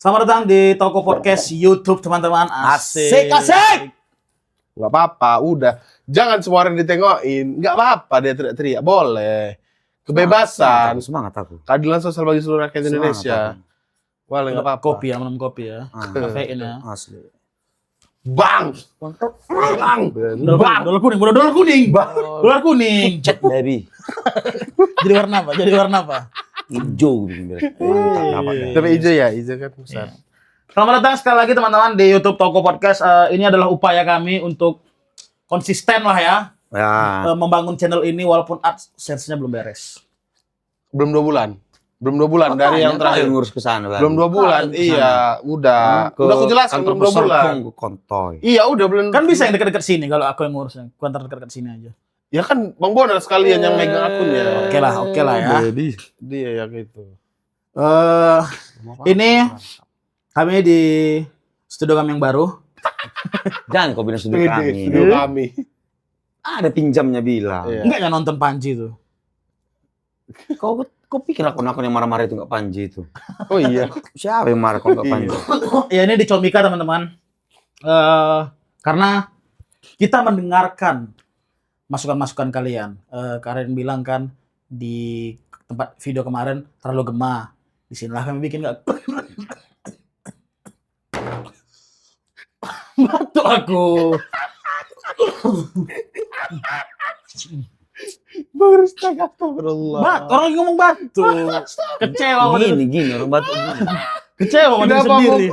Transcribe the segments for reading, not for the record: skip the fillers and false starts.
Selamat datang di Toko Podcast YouTube, teman-teman. Asik. Nggak apa-apa, udah. Jangan semua orang ditengokin. Nggak apa-apa dia teriak-teriak, boleh. Kebebasan. Semangat aku. Keadilan sosial bagi seluruh rakyat Semangat Indonesia. Boleh, nggak apa-apa. Kopi ya, minum kopi ya. Kafein ya. Asli. Bang! Bang! Dolar kuning. Dolar kuning. Chat baby. Jadi warna apa? Hijau gitu. Tapi hijau ya, hijau kan besar. Iya. Selamat datang sekali lagi teman-teman di YouTube Toko Podcast. Ini adalah upaya kami untuk konsisten lah ya. Ya. Membangun channel ini walaupun AdSense-nya belum beres. Belum 2 bulan. Belum 2 bulan dari yang terakhir. Ngurus ke sana. Belum 2 bulan. Iya, udah. Udah aku jelaskan belum 2 bulan. Kontoy. Iya, udah belum. Kan bisa yang dekat-dekat sini kalau aku yang ngurusnya. Aku antar dekat-dekat sini aja. Ya kan Bang Bonar sekalian yang megang akunnya. Oke lah ya. Jadi dia yang itu. Ini kami di studio kami yang baru. Jangan kau bilang studio kami. Studio kami. Ada pinjamnya bilang. Iya. Enggak yang nonton Panji tuh. Kau pikir akun yang marah-marah itu nggak Panji itu? Oh iya. Siapa yang marah kalau nggak Iya. Panji? Ya ini di Comika teman-teman. Karena kita mendengarkan masukan-masukan kalian. Kalian bilang kan di tempat video kemarin terlalu gemah. Disinilah kami bikin nggak. Batuk aku. Astagfirullah. Orang lagi ngomong batuk. Kecewa sama diri. Gini orang batuk gini. Kecewa sama diri Kenapa sendiri.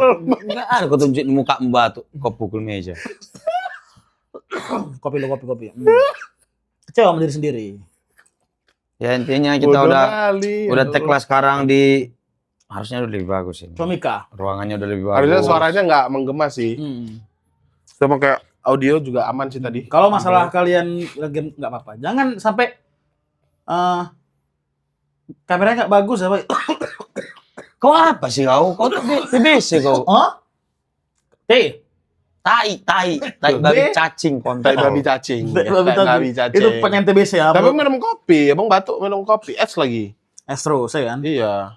Nggak ada kau tunjukin muka batuk. Kau pukul meja. Kopi. Kecewa sama diri sendiri. Ya intinya kita udah tag lah sekarang di harusnya udah lebih bagus ini. Comika. Ruangannya udah lebih bagus. Harusnya suaranya nggak menggema sih. Hmm. Sama kayak audio juga aman sih tadi. Kalau masalah kalian lagi nggak apa-apa, jangan sampai kameranya nggak bagus apa? Kau apa sih kau? Kau tuh TBC kau. Oh? Tai babi cacing kontol. Tai babi cacing. Tai babi cacing. cacing. Itu penyanyi TBC ya. Tapi minum kopi, abang batuk minum kopi, es lagi. Astro saya kan. Iya.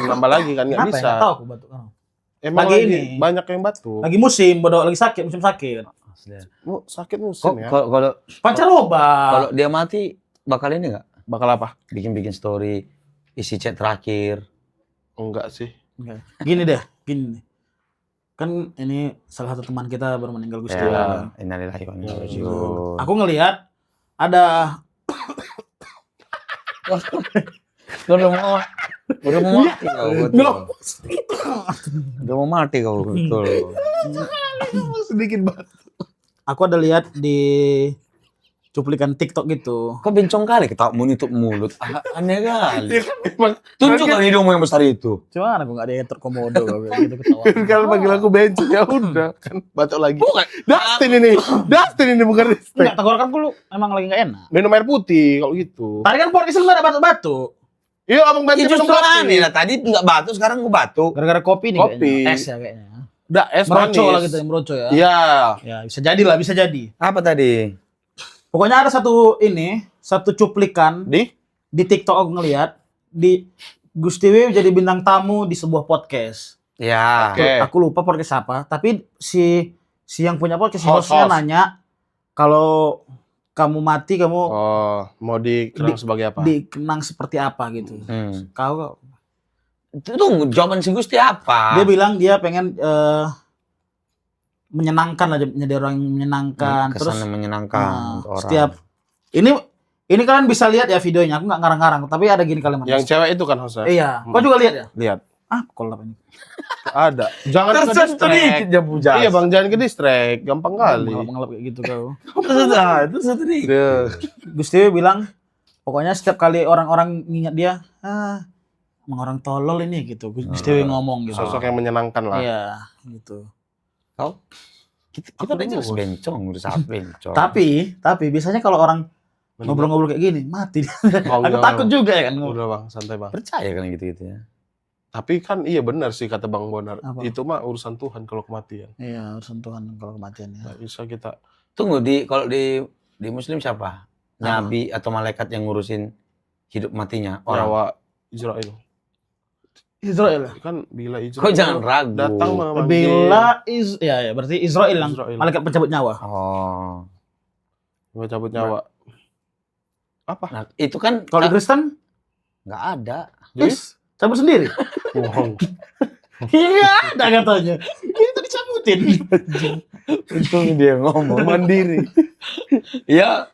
Nambah lagi kan nggak Apa bisa. ya? Nggak tahu aku batuk. Emang Lagi lagi ini. banyak yang batuk. Lagi musim, bodoh lagi sakit, musim sakit. Sakit musim ya. Kalau Pancaroba. dia mati bakal ini nggak? Bakal apa? Bikin story isi chat terakhir. Enggak sih. Gini deh. Kan ini salah satu teman kita baru meninggal Gusti. Ya, innalillahi wa inna ilaihi raji'un. Aku ngelihat ada Udah mau mati kau betul. Udah mau mati kau betul. Sedikit banget. aku ada lihat di cuplikan TikTok gitu. Kau bencong kali ketawa menutup mulut. Aneh kali. Emang Tunjukkan hidungmu yang besar itu. Cuman aku nggak ada yang terkomodo gitu ketawa. kalau panggil aku bencong ya udah kan batuk lagi. Bukan. Dustin ini bukan Ristek. Enggak, tenggorokanku lu emang lagi nggak enak. Minum air putih kalau gitu. Tadi kan podcast lu nggak ada batuk-batuk. Iya abang bantu Ya minum justru kopi. aneh lah. Tadi nggak batuk, sekarang gua batuk. Gara-gara kopi nih Kopi. kayaknya. Es ya kayaknya. Udah es Meroco manis. lah gitu, meroco ya. Iya. Ya, bisa jadi lah, bisa jadi. Apa tadi? Pokoknya ada satu cuplikan di TikTok aku ngelihat di Gustiwi jadi bintang tamu di sebuah podcast. Ya. Oke. Aku lupa podcast apa, tapi si yang punya podcast Host. hostnya nanya kalau kamu mati kamu Oh, mau dikenang sebagai apa? dikenang seperti apa gitu. Kau Tunggu, jawaban si Gusti apa? dia bilang dia pengen menyenangkan lah, jadi orang yang menyenangkan. Kesan Terus yang menyenangkan untuk orang. setiap ini kalian bisa lihat ya videonya, aku nggak ngarang-ngarang, tapi ada gini kalimat. Yang cewek itu kan hostnya? Iya, kau juga lihat ya? Lihat. Kalau apa ini? Ada. Jangan ke distract. dia puja. Iya bang, jangan ke distract. Gampang kali. Mengelap kayak gitu kau. Itu sedikit. Deh. Gusti bilang, pokoknya setiap kali orang-orang ngingat dia, emang orang tolol ini gitu. Gusti ngomong gitu. Sosok yang menyenangkan lah. Iya, gitu. Kau? Kita udah jelas bencong, udah sangat bencong. Tapi biasanya kalau orang ngobrol-ngobrol kayak gini, mati. Oh, Aku takut juga ya kan. Udah bang, santai bang. Percaya kan gitu-gitu ya. Tapi kan iya benar sih kata Bang Bonar. Apa? Itu mah urusan Tuhan kalau kematian. Iya, urusan Tuhan kalau kematian ya. Nggak bisa kita. Tunggu, kalau di Muslim siapa? Nabi atau malaikat yang ngurusin hidup matinya orang? Nyawa Israel. Israel. Kan bila Israel. Kok jangan ragu. Datang memanggil. Bila ya berarti Israel yang Israel. malaikat pencabut nyawa. Oh. Mau cabut nyawa. Apa? Nah, itu kan Kalau di Kristen, nggak ada. Jadi? cabut sendiri. Wow. Iya, ada katanya. Itu dicabutin. Untung dia ngomong. Mandiri. Ya,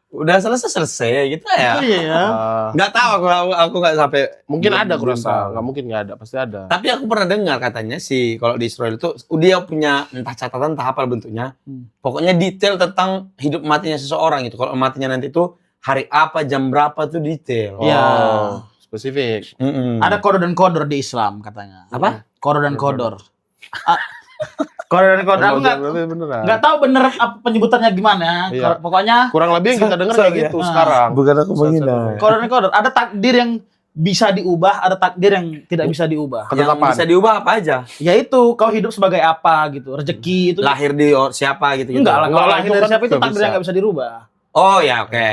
udah selesai gitu ya. Iya ya. Nggak tahu aku nggak sampai. Mungkin ada belum kurasa. tahu. Nggak mungkin nggak ada. Pasti ada. Tapi aku pernah dengar katanya sih kalau di Israel itu dia punya entah catatan entah apa bentuknya. Pokoknya detail tentang hidup matinya seseorang itu. Kalau matinya nanti itu hari apa, jam berapa tuh detail. Iya. Spesifik. Ada kodor dan kodor di Islam katanya. Apa? Kodor dan kodor. Kodor dan kodor. Aku nggak tahu bener apa penyebutannya gimana. Iya. Pokoknya Kurang lebih yang kita dengar kayak gitu Nah. sekarang. Bukan aku menghina. kodor dan kodor. Ada takdir yang bisa diubah, ada takdir yang tidak bisa diubah. Yang Ketetapan. bisa diubah apa aja? Yaitu kau hidup sebagai apa gitu. Rezeki itu Lahir di siapa gitu. enggak lah. Kalau Enggak, lahir itu dari kan siapa itu nggak takdir bisa. yang nggak bisa dirubah. Oh ya oke.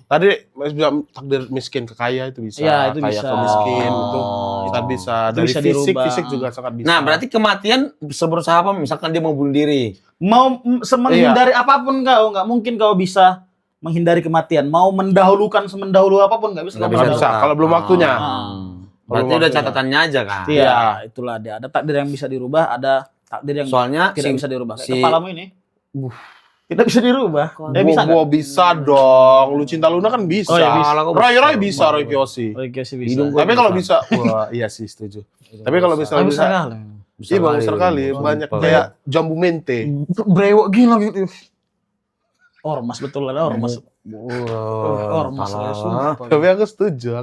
Tadi Mas bilang takdir miskin ke kaya itu bisa. Iya, itu kaya bisa. ke miskin itu Oh. kita bisa. Itu Dari bisa fisik, dirubah. fisik juga sangat bisa. Nah berarti kematian seberusaha apa? Misalkan dia mau bunuh diri. Mau menghindari apapun kau, nggak mungkin kau bisa menghindari kematian. Mau mendahulukan semendahulu apapun nggak bisa. Nggak kau bisa. mendahulukan. Kalau belum waktunya. Berarti Belum udah waktunya. catatannya aja kan. Iya, itulah dia. Ada takdir yang bisa dirubah, ada takdir yang Soalnya tidak bisa dirubah. si- Kepalamu ini tidak bisa dirubah. Ya bisa Gua nggak? bisa dong. Lu Cinta Luna kan bisa. Oh, iya, bisa. Kalau aku Roy bisa, Roy Kiyoshi. Oke sih bisa. Hidung gua Tapi kalau bisa. bisa, wah iya sih setuju. Tapi kalau bisa, Tapi bisa bisa. kali. Iya bagus sekali. Banyak kayak jambu mente. Brewok gila gitu. Ormas betul ada ormas. Ormas ya, Ormas. sumpah. Tapi aku setuju.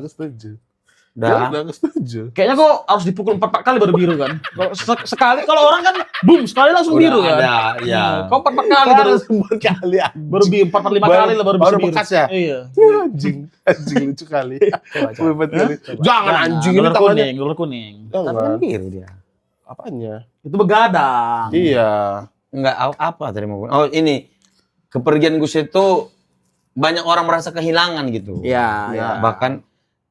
Ya, Dah. aku setuju. Kayaknya kok harus dipukul 4 kali baru biru kan? Kalau sekali kalau orang kan boom sekali langsung biru kan? Ada, ya. Kau 4 kali baru semua kali baru biru 4 5 kali lah baru bisa baru biru. bekas ya? Iya. Anjing lucu kali. Coba. Hebat kali. Jangan anjing ini Nah, tangannya. Gelor kuning. Tapi kan Jangan. biru dia. Apanya? Itu begadang. Iya. Enggak apa tadi mau. Oh ini kepergian Gus itu banyak orang merasa kehilangan gitu. Iya, iya. Bahkan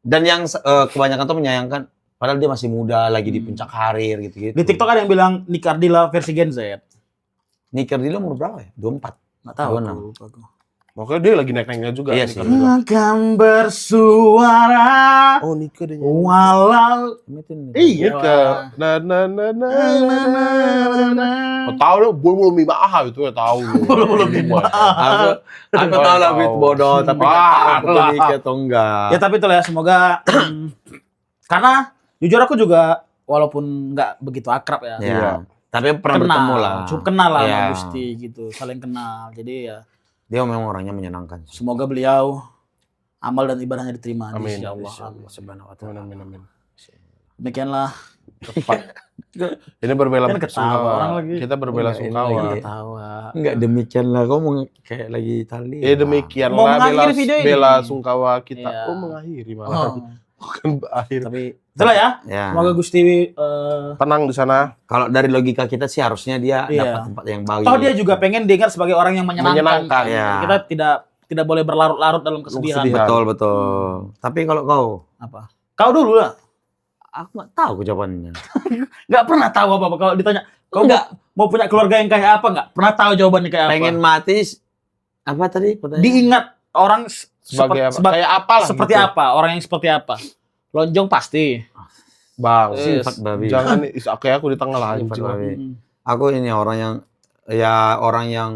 dan yang kebanyakan tuh menyayangkan padahal dia masih muda lagi di puncak karir gitu-gitu. Di TikTok ada yang bilang Nick Ardila versi Gen Z. Niker dulu umur berapa ya? 24. Enggak tahu. 26. aku, lupa aku. Makanya dia lagi naik-naiknya juga. Iya nih, sih. kan juga. Akan bersuara Oh Nika dia. walau iya. Nika. Oh, tahu lo belum mimah ah itu ya tahu. Belum mimah. Aku tahu lah Bit bodoh tapi nggak tahu aku Nika atau enggak. Ya tapi itulah ya semoga karena jujur aku juga walaupun nggak begitu akrab ya. Ya. Tapi pernah bertemu lah. Cukup kenal lah Iya. sama Gusti gitu, saling kenal. Jadi ya Dia memang orangnya menyenangkan. semoga beliau amal dan ibadahnya diterima Amin. insya Allah. Allah subhanahu wa ta'ala. Amin. Demikianlah. Ini berbela Kan ketawa orang lagi. Kita berbela Enggak, ini sungkawa. lagi. Ketawa. Enggak demikian lah, kau mau kayak lagi tali. Demikian Mau lah mengakhiri video ini. bela sungkawa kita. Iya. Oh mengakhiri malah. Oh, Bukan berakhir. tapi itulah ya. Ya. Semoga Gusti Tenang di sana. Kalau dari logika kita sih harusnya dia Iya. dapat tempat yang baik. toh dia juga pengen diingat sebagai orang yang menyenangkan. Menyenangkan, ya. Kita tidak boleh berlarut-larut dalam kesedihan. Kesedihan. Betul betul. Tapi kalau kau, Apa? Kau dulu lah. aku nggak tahu jawabannya. Nggak pernah tahu apa-apa kalau ditanya. Kau Enggak. mau punya keluarga yang kayak apa nggak? Pernah tahu jawabannya kayak apa? Pengen mati apa tadi? Pertanyaan? Diingat orang Sebagai apa? Kayak apa lah seperti gitu. apa? Orang yang seperti apa? Lonjong pasti. Bang, Sifat babi. jangan kayak aku di tengah lah Sifat anjing. babi. Hmm. Aku ini orang yang orang yang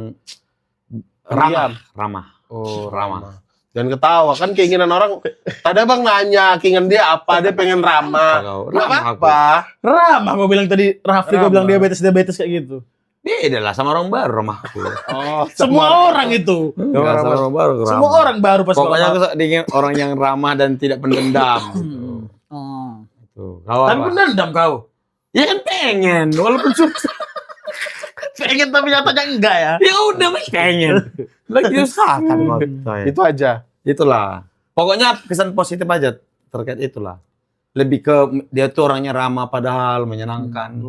Pendiam. ramah. Oh, Ramah. Dan ketawa kan keinginan orang. Tadi Bang nanya keinginan dia apa, dia pengen ramah. Kau Enggak ramah aku. apa. Ramah gue bilang tadi, Raffi gue Ramah. bilang diabetes kayak gitu. Beda lah sama orang baru ramah aku. Oh, Semua orang itu. Enggak sama orang baru ramah. Semua orang baru pas Pokoknya aku ramah. ingin orang yang ramah dan tidak pendendam. Gitu. Oh. Tuh. Kau Tapi apa? pendendam kau. Ya kan pengen, walaupun susah. Pengen tapi nyatanya enggak ya. Ya udah mas pengen. Lagi usahakan waktu. Itu aja. Itulah. Pokoknya kesan positif aja terkait itulah. Lebih ke dia tuh orangnya ramah padahal menyenangkan.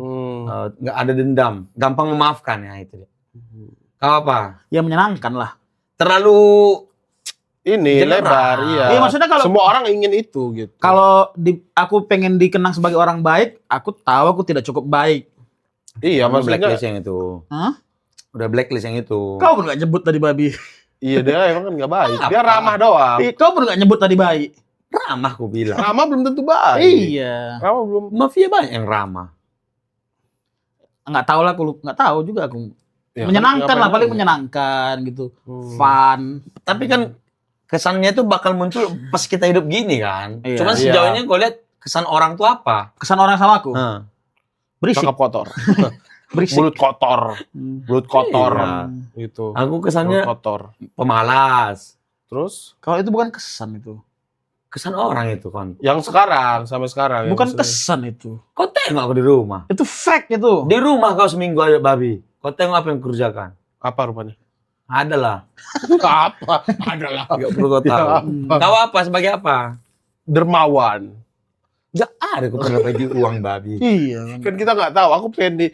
Nggak ada dendam, gampang memaafkan ya itu. Kau apa? Ya menyenangkan lah. Terlalu ini General. lebar, iya. Iya, maksudnya kalau- semua orang ingin itu gitu. Kalau aku pengen dikenang sebagai orang baik, aku tahu aku tidak cukup baik. Iya, Udah maksudnya blacklist yang itu. Hah? Udah blacklist yang itu. Kau pun gak nyebut tadi babi. iya dia emang kan nggak baik. Dia Apa? ramah doang. Kau pun gak nyebut tadi baik. Ramah aku bilang. Ramah belum tentu baik. Iya. Ramah belum. Mafia banyak yang ramah. Nggak tahu lah, aku nggak tahu juga aku. Ya, Menyenangkan ngapain lah, paling aja. menyenangkan gitu. Hmm. Fun. Tapi kan kesannya itu bakal muncul pas kita hidup gini kan. Iya. Cuman Iya. sejauh ini gue lihat kesan orang tuh apa? Kesan orang sama aku. Hah. Berisik. Cakap kotor. Berisik. Mulut kotor. Hmm. Mulut kotor. Iya. Gitu. Aku Mulut kesannya kotor. pemalas. Terus Kalau itu bukan kesan itu. Kesan orang itu kan. yang sekarang sampai sekarang. yang Bukan maksudnya. kesan itu. Kau tengok aku di rumah. Itu fact itu. Di rumah kau seminggu ada babi. Kau tengok apa yang kerjakan? Apa rupanya? Adalah. apa? Adalah. Gak perlu kau Ya, tahu. apa? Tahu apa sebagai apa? Dermawan. Gak ada kau pernah bagi uang babi. Iya. Kan kita nggak tahu. Aku pengen di.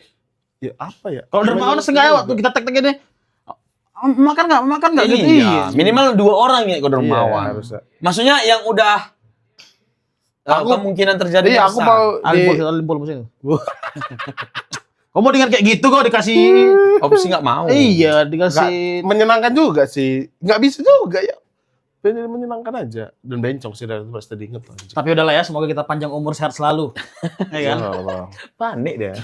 Ya apa ya? Kalau dermawan sengaja waktu kita tag-tag ini. Makan nggak gitu. Iya. Minimal 2 orang ya kau Iya, dermawan. harusnya. Maksudnya yang udah kemungkinan terjadi Iya, aku besar. mau di. Alimpol musim. Kamu mau dengan kayak gitu kok dikasih. Opsi nggak mau. Iya, dikasih. Menyenangkan juga sih. Nggak bisa juga ya. Pengen menyenangkan aja. Dan bencong sih dari pas tadi inget. Tapi udahlah ya, semoga kita panjang umur sehat selalu. Ya kan? Panik dia.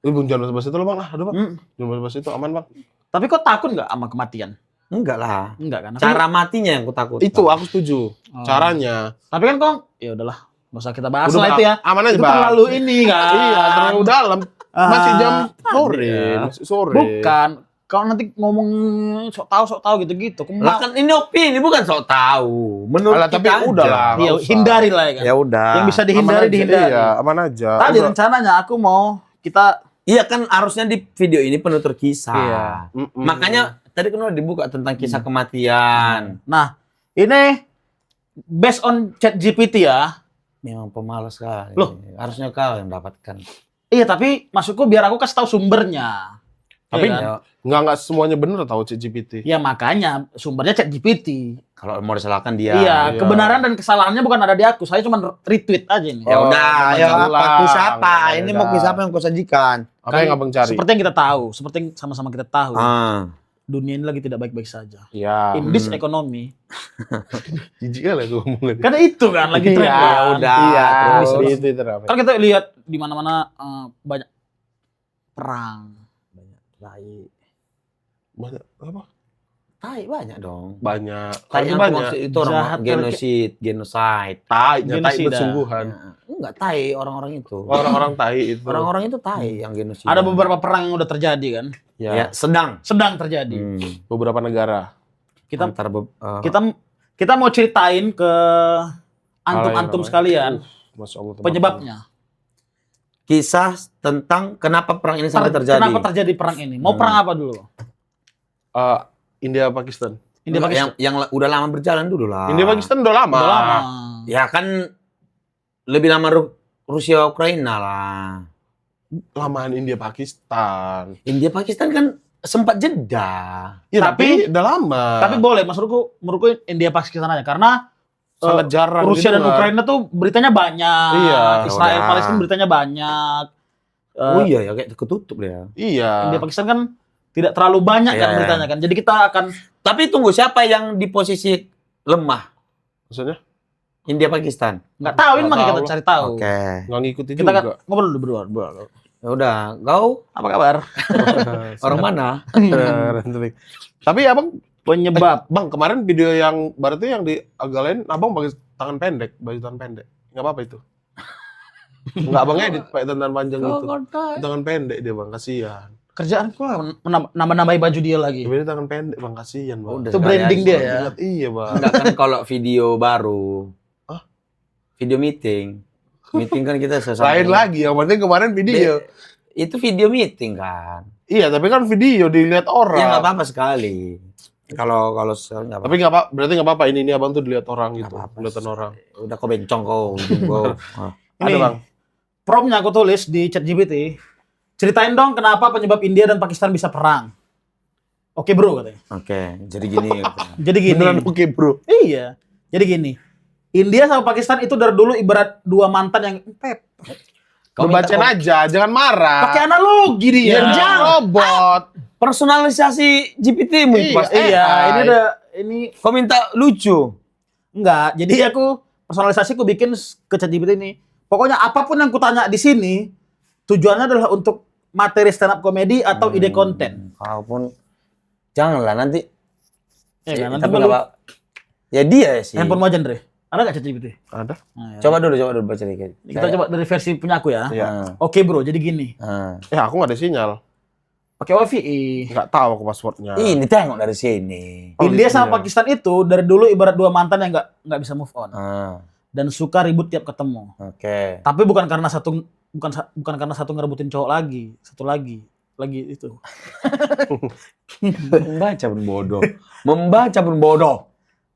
Bung jangan bahas itu loh bang. Aduh bang. Mm. Jangan bahas itu aman bang. Tapi kok takut nggak sama kematian? Enggak lah. Enggak kan? Cara matinya yang aku takut. Itu aku setuju. Oh. Caranya. Tapi kan kok, ya udahlah, nggak usah kita bahas Udah, lah itu ya. aman aja Itu bang. terlalu ini kan. Iya terlalu dalam. Masih jam sore. iya. Masih sore. Bukan. Kalau nanti ngomong sok tahu gitu-gitu. Lah kan ini opini bukan sok tahu. Menurut Alah, kita tapi aja. udah lah. Iya, nggak usah. hindari lah ya kan. Ya udah. Yang bisa Aman dihindari aja, dihindari. Iya aman aja. Tadi Udah. rencananya aku mau kita Iya kan harusnya di video ini penutur kisah. Iya. Mm-mm. Makanya tadi kan udah dibuka tentang kisah kematian. Nah, ini based on ChatGPT ya. Memang pemalas sekali. Loh. Harusnya kau yang dapatkan. Iya, tapi maksudku biar aku kasih tahu sumbernya. Tapi Iya kan? nggak semuanya bener tahu ChatGPT. Ya makanya sumbernya ChatGPT. Kalau mau disalahkan dia. Iya, iya. kebenaran dan kesalahannya bukan ada di aku. Saya cuma retweet aja nih. Ya Oh, udah, abang ya cari apa? ulang. Kisah apa? Ya Ini udah. mau kisah apa yang kau sajikan? Apa yang abang cari? Seperti yang kita tahu, seperti yang sama-sama kita tahu. Ah. Dunia ini lagi tidak baik-baik saja. Iya. In this economy. Jijik kali aku ngomongin. Karena itu kan lagi tren. Iya, kan. udah. Iya. Terus. Di Twitter apa? Kan kita lihat di mana-mana banyak perang. Banyak apa? Tai banyak dong. Banyak. Tai Tapi yang aku banyak. maksud itu orang Jahat genocide. Tai, tai Genosida. bersungguhan. Ya, enggak tai orang-orang itu. Orang-orang tai itu. Orang-orang itu tai yang genosida. Ada beberapa perang yang udah terjadi kan. ya, ya sedang. Sedang terjadi. beberapa negara. Kita Antar kita mau ceritain ke antum-antum Hal yang sekalian Masya Allah. penyebabnya. kisah tentang kenapa perang ini sampai terjadi. Kenapa terjadi perang ini? Mau perang apa dulu? India Pakistan. India Pakistan. yang udah lama berjalan dulu lah. India Pakistan udah lama. Udah lama. Ya kan lebih lama Rusia Ukraina lah. Lamaan India Pakistan. India Pakistan kan sempat jeda. Ya, Tapi- tapi udah lama. Tapi boleh, menurutku India Pakistan aja karena sangat jarang. Rusia dan gitu kan. Ukraina tuh beritanya banyak. Iya. Israel Udah. Palestina beritanya banyak. Oh iya ya kayak ketutup dia. Iya. India Pakistan kan tidak terlalu banyak kan Iya. beritanya kan. Jadi kita akan Tapi tunggu siapa yang di posisi lemah? Maksudnya India Pakistan. nggak tahu ini Nggak makanya tahu kita cari tahu. Oke. nggak ngikutin Kita kan juga. ngobrol dulu berdua. Ya udah, kau Apa kabar? orang mana? Tapi abang, Penyebab. bang kemarin video yang baru tuh yang di Agalain, abang pakai tangan pendek, baju tangan pendek. Nggak apa-apa itu. Nggak abang edit pakai tangan panjang gitu. Tangan pendek dia bang, kasihan. Kerjaan kok nambah-nambahin baju dia lagi. Tapi dia tangan pendek bang, kasihan bang. Udah Itu branding dia ya. Ingat, iya bang. Enggak kan kalau video baru. Hah? Video meeting. Meeting kan kita sesama. Lain lagi, yang penting kemarin video. Itu video meeting kan. Iya, tapi kan video dilihat orang. Ya nggak apa-apa sekali. Kalau sekarang nggak apa-apa. Tapi nggak apa, berarti nggak apa-apa. Ini abang tuh dilihat orang gitu, Nggak apa-apa. kelihatan orang. Udah kau bencong kau. ujung kau. Ah. Ini Ada bang. promptnya aku tulis di ChatGPT. Ceritain dong kenapa penyebab India dan Pakistan bisa perang. Oke bro katanya. Oke, jadi gini. Jadi gini. Beneran oke bro. Iya. Jadi gini. India sama Pakistan itu dari dulu ibarat dua mantan yang Kau bacain aja, jangan marah. pakai analogi dia. Ya, jangan robot. Personalisasi GPT-mu itu Iya, pasti. Iya, AI. ini Kau minta lucu. enggak. Jadi aku personalisasi aku bikin ke ChatGPT ini. Pokoknya apapun yang kutanya di sini tujuannya adalah untuk materi stand up komedi atau ide konten. Kau pun janganlah nanti. Ya kan, nanti Tapi malu. nggak apa- Ya dia sih. Handphone mau aja, Andre. Ada nggak ChatGPT? Ada. Nah, ya. Coba dulu baca dikit. Kita coba dari versi punya aku ya. Iya. Oke bro, jadi gini. Ya aku nggak ada sinyal. Pakai WiFi. Nggak tahu aku passwordnya. Ini tengok dari sini. Oh, India gitu sama ya. Pakistan itu dari dulu ibarat dua mantan yang nggak bisa move on dan suka ribut tiap ketemu. Oke. Tapi bukan karena satu ngerebutin cowok lagi, satu lagi itu. Membaca pun bodoh.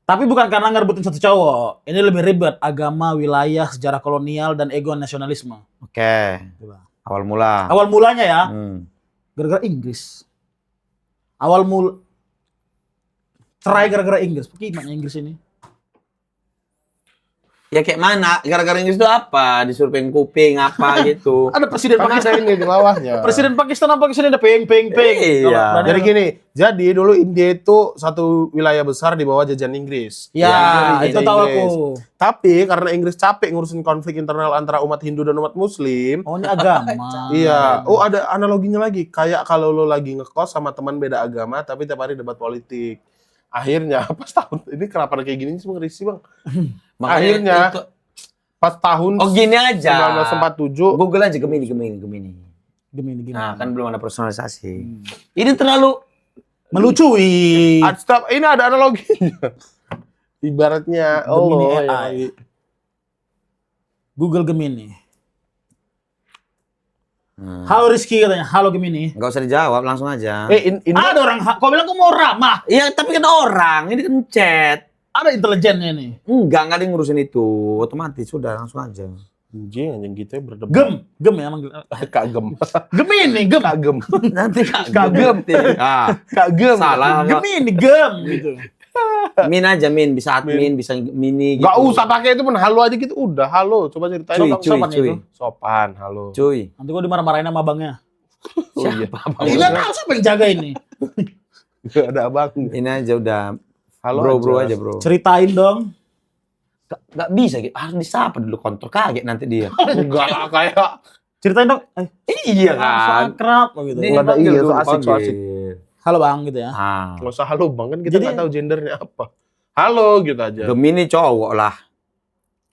Tapi bukan karena ngerebutin satu cowok. Ini lebih ribet, agama, wilayah, sejarah kolonial dan ego nasionalisme. Oke. Awal mula. Awal mulanya ya, Hmm. gara-gara Inggris. Cerai gara-gara Inggris. Gimana Inggris ini? Ya kayak mana? Gara-gara Inggris itu apa? Disuruh kuping apa gitu. Ada presiden Kan ada Pakistan. ini di bawahnya. Presiden Pakistan apa Pakistan ada peng. Iya. Jadi gini, jadi dulu India itu satu wilayah besar di bawah jajahan Inggris. Ya, Jadi itu tahu Inggris. aku. Tapi karena Inggris capek ngurusin konflik internal antara umat Hindu dan umat Muslim, Oh, ini agama. iya. Oh, ada analoginya lagi. Kayak kalau lo lagi ngekos sama teman beda agama, tapi tiap hari debat politik. Akhirnya pas tahun ini kenapa ada kayak gini semua risih bang? Makanya Akhirnya itu- pas tahun Oh gini aja. 1947 Google aja Gemini. Gini. Nah, kan belum ada personalisasi. Ini terlalu Melucui. ini ada analoginya. Ibaratnya Gemini oh AI. Google Gemini. Halo Rizky katanya. Halo Gemini. Nggak usah dijawab, langsung aja. ini Ada orang, kau bilang kau mau ramah. Iya, tapi kan orang, ini kan chat. Ada intelijennya nih. Enggak ada yang ngurusin itu. Otomatis, sudah langsung aja. anjing gitu ya berdebat. Gem ya manggil. Kagem. Gemini, gem. Kagem. Nanti kagem. Ah, Kagem. salah. Gemini, gem gitu. Min aja, Min. Bisa admin, bisa mini gitu. Gak usah pakai itu pun halo aja gitu udah halo coba ceritain Cuy, dong. cuy, sopan cuy. itu. Sopan halo. Cuy. Nanti gua dimarah-marahin sama abangnya. Oh, iya. Ini nggak tahu siapa yang jaga ini. Gak ada abang. Ini aja udah. Halo Bro aja, bro. Ceritain dong. Gak bisa gitu. Harus disapa dulu kontrol. Kaget nanti dia. Enggak lah kayak. Ceritain dong. Iya So kan. akrab gitu. Dia Nggak ada panggil iya, so dulu, asik, so panggil. asik. Halo bang gitu ya. Ah. Gak usah halo bang kan kita Jadi- nggak tahu gendernya apa. Halo gitu aja. Gemini cowok lah.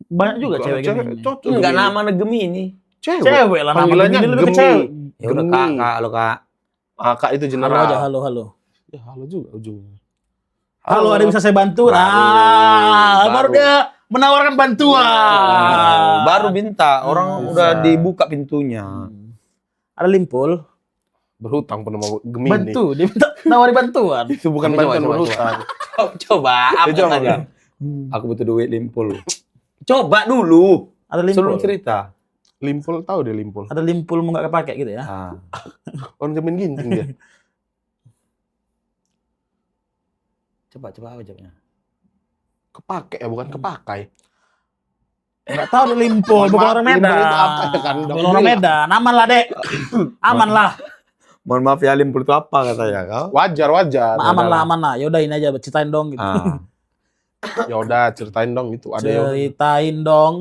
Banyak juga Kalau cewek cewek Gemini. cocok. Enggak Gemini. nama Gemini. Cewek lah nama Panggilannya Gemini lebih ke Gemi. cewek. Ya udah Gemi. kak, lo kak. Ah, Kak itu Halo general. aja, halo. Ya halo juga ujungnya. Halo, ada yang bisa saya bantu? Baru, Baru baru. dia menawarkan bantuan. Baru minta, orang Bisa. udah dibuka pintunya. Ada Limpul. Berhutang pun sama Gemini. Bantu, dia minta nawari bantuan. Itu bukan Coba, bantuan coba, berhutang. Coba, apa Coba, tadi? Bang. Aku butuh duit limpul. Coba dulu, Ada Limpul. sebelum cerita. Limpul tahu deh Limpul. Ada Limpul mau nggak kepake gitu ya. Ah. Orang jamin ginting dia. Coba apa jawabnya? Kepake ya bukan kepakai. Nggak tahu ada Limpul, Mohon bukan maaf, orang Limpul Medan. itu apa ya kan? Bukan orang Medan. Aman lah, Dek. Aman lah. Mohon maaf ya limpul itu apa katanya kau? Wajar. Aman lah. Ya udah ini aja ceritain dong gitu. Ah. Ya udah ceritain dong itu ada yang Ceritain dong.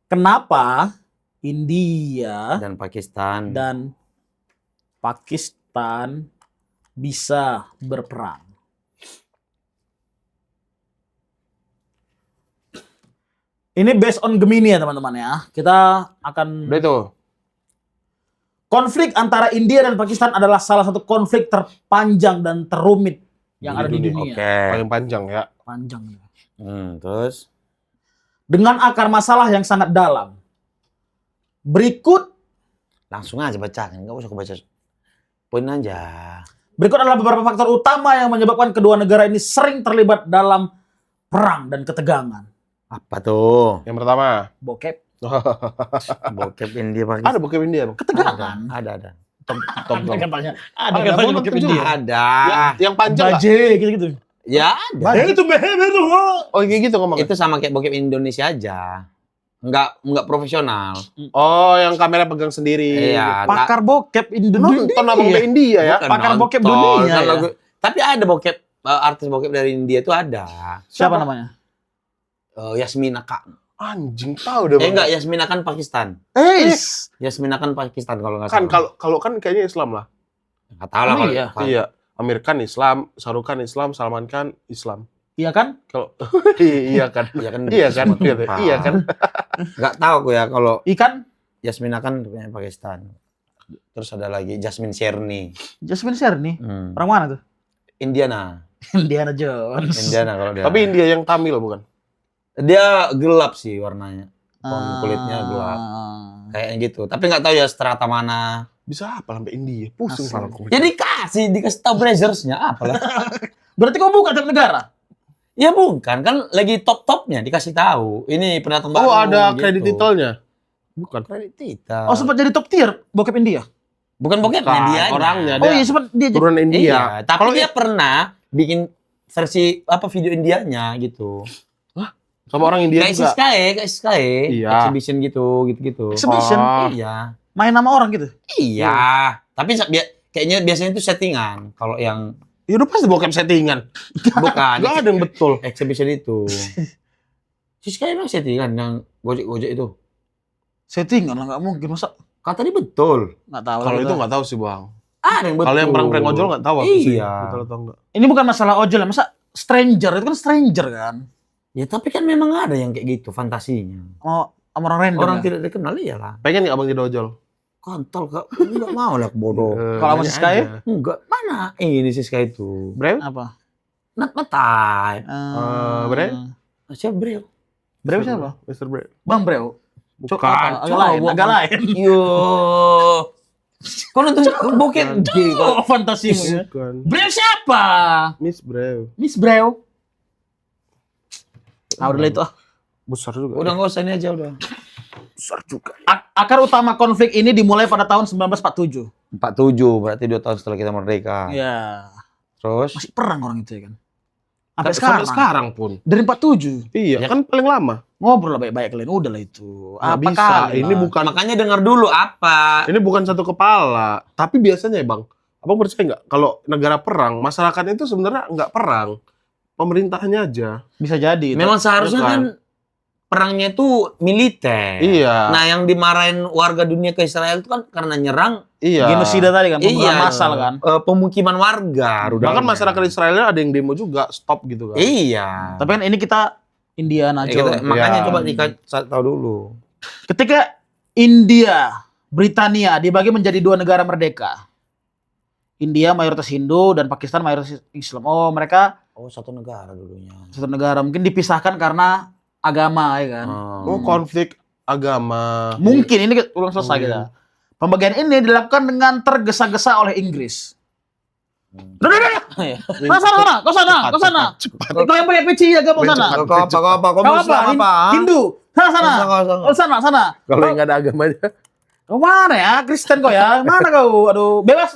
Kenapa India Dan Pakistan. dan Pakistan bisa berperang? Ini based on Gemini ya teman-teman ya. Kita akan udah itu. konflik antara India dan Pakistan adalah salah satu konflik terpanjang dan terumit yang Di ada di dunia. dunia. Oke. Paling panjang ya. Panjang. Terus Dengan akar masalah yang sangat dalam. Berikut langsung aja baca, nggak usah baca poin aja. adalah beberapa faktor utama yang menyebabkan kedua negara ini sering terlibat dalam perang dan ketegangan. Apa tuh? Yang pertama. Bokep, Bokep India Pakistan. Ada bokep India, Bang. ketegangan. Ada. Top dong. Katanya. Ada Ada, katanya mau bokep nonton India. juga. Ada. Yang panjang nggak? Baje gitu-gitu. Ya ada. Itu behebat tuh. Oh kayak gitu ngomong. Itu sama kayak bokep Indonesia aja. Enggak profesional. Oh yang kamera pegang sendiri. Iya. Pakar bokep Indonesia. Nonton abang di India ya. Bukan pakar bokep nonton, dunia kan ya? lagu- Tapi ada bokep artis bokep dari India itu ada. Siapa namanya? Yasmina Khan. Anjing tahu deh. Bang. Enggak, Yasmina Khan Pakistan. Is. Yasmina Khan Pakistan kalau nggak Kan salah. kalau kan kayaknya Islam lah. Nggak tahu lah Oh, kalau. iya. Iya. Amir Khan Islam, Shahrukh Khan Islam, Salman Khan Islam. Iya kan? Kalau iya kan. Iya kan. Iya kan. Iya kan. Nggak tahu aku ya kalau Ikan Yasmina Khan punya Pakistan. Terus ada lagi Jasmine Sherni. Jasmine Sherni. Hmm. Orang mana tuh? Indiana. Indiana Jones. Indiana kalau dia. Tapi India yang Tamil bukan? Dia gelap sih warnanya. Tone kulitnya Ah. gelap. Kayaknya gitu. Tapi nggak tahu ya strata mana. Bisa apa sampai India? Pusing Asal. sama aku. Ya dikasih tahu Brazersnya apalah. Berarti kau buka tiap negara? Ya bukan, kan lagi top-topnya dikasih tahu. Ini pendatang baru. Oh ada gitu. kredit titelnya. Bukan. Kredit titel. Oh sempat jadi top tier bokep India. Bukan bokepnya Bukan, dia. orangnya. Oh Ada iya sempat dia jadi. Turunan India. Iya, tapi Kalau dia pernah bikin versi apa video Indianya gitu. sama orang India juga. Kayak Sky, Iya. exhibition gitu. Exhibition? Oh. Iya. Main nama orang gitu. Iya. Tapi kayaknya biasanya itu settingan. Kalau yang Ya udah pasti bokep settingan. bukan Gak ada yang betul. exhibition itu. Si Sky emang settingan yang gojek itu. Settingan lah nggak mungkin masa Kata dia betul. nggak tahu. Kalau lah itu kita. nggak tahu sih bang. Ada yang betul. Kalau yang prank-prank ojol nggak tahu aku sih. Iya. Betul atau enggak? Ini bukan masalah ojol ya, masa stranger itu kan stranger kan. Ya tapi kan memang ada yang kayak gitu fantasinya. Sama orang random. Orang ya? tidak dikenal iyalah. Pengen nggak abang jadi ojol? Kontol kak. Enggak mau lah bodoh. Kalau sama nanya si Sky? aja. Enggak. Mana ini si Sky itu? Brew? Apa? Not my type. Bre? Siapa bro? Brew siapa? Mr. Brew. Bang Brew. Bukan. Agak lain, agak lain. Yo. Kau nonton bokep gay kok. Oh, fantasimu ya. Bukan. Brew siapa? Miss Brew. Miss Brew. Ah udah lah itu ah. Besar juga. Udah nggak usah ini aja udah. besar juga. Akar utama konflik ini dimulai pada tahun 1947. 47 berarti 2 tahun setelah kita merdeka. Iya. Terus Masih perang orang itu ya kan. Sampai Sampai sekarang. sekarang pun. Dari 47. Iya, Ya. kan paling lama. Ngobrol lah baik-baik kalian. Udah lah itu. Nggak Apa bisa. kali Ini lah. bukan makanya dengar dulu apa. ini bukan satu kepala. Tapi biasanya ya, Bang. Abang percaya nggak kalau negara perang, masyarakatnya itu sebenarnya nggak perang. Pemerintahnya aja. Bisa jadi. itu. Memang seharusnya Bukan. kan perangnya itu militer. Iya. Nah, yang dimarahin warga dunia ke Israel itu kan karena nyerang Iya. Genosida tadi kan. Pembunuhan Iya. massal kan. Pemukiman warga. Bahkan rudalnya. masyarakat Israel ada yang demo juga, stop gitu kan. Iya. Tapi kan ini kita Indiana Ya, kita- Jones. makanya Iya. coba tahu dulu. Ketika India, Britania dibagi menjadi 2 negara merdeka. India mayoritas Hindu dan Pakistan mayoritas Islam. Oh, mereka Oh, satu negara dulunya. satu negara. Mungkin dipisahkan karena agama ya kan. Oh, konflik agama. Mungkin ini belum selesai Mungkin. kita. Pembagian ini dilakukan dengan tergesa-gesa oleh Inggris. Udah. Iya. Kau sana. Kau yang pakai peci jaga kau sana. Kau apa? Kau Kau Muslim apa? Hindu. Sana. Kalau yang nggak ada agamanya. Kau mana ya? Kristen kau ya? Mana kau? Aduh, bebas.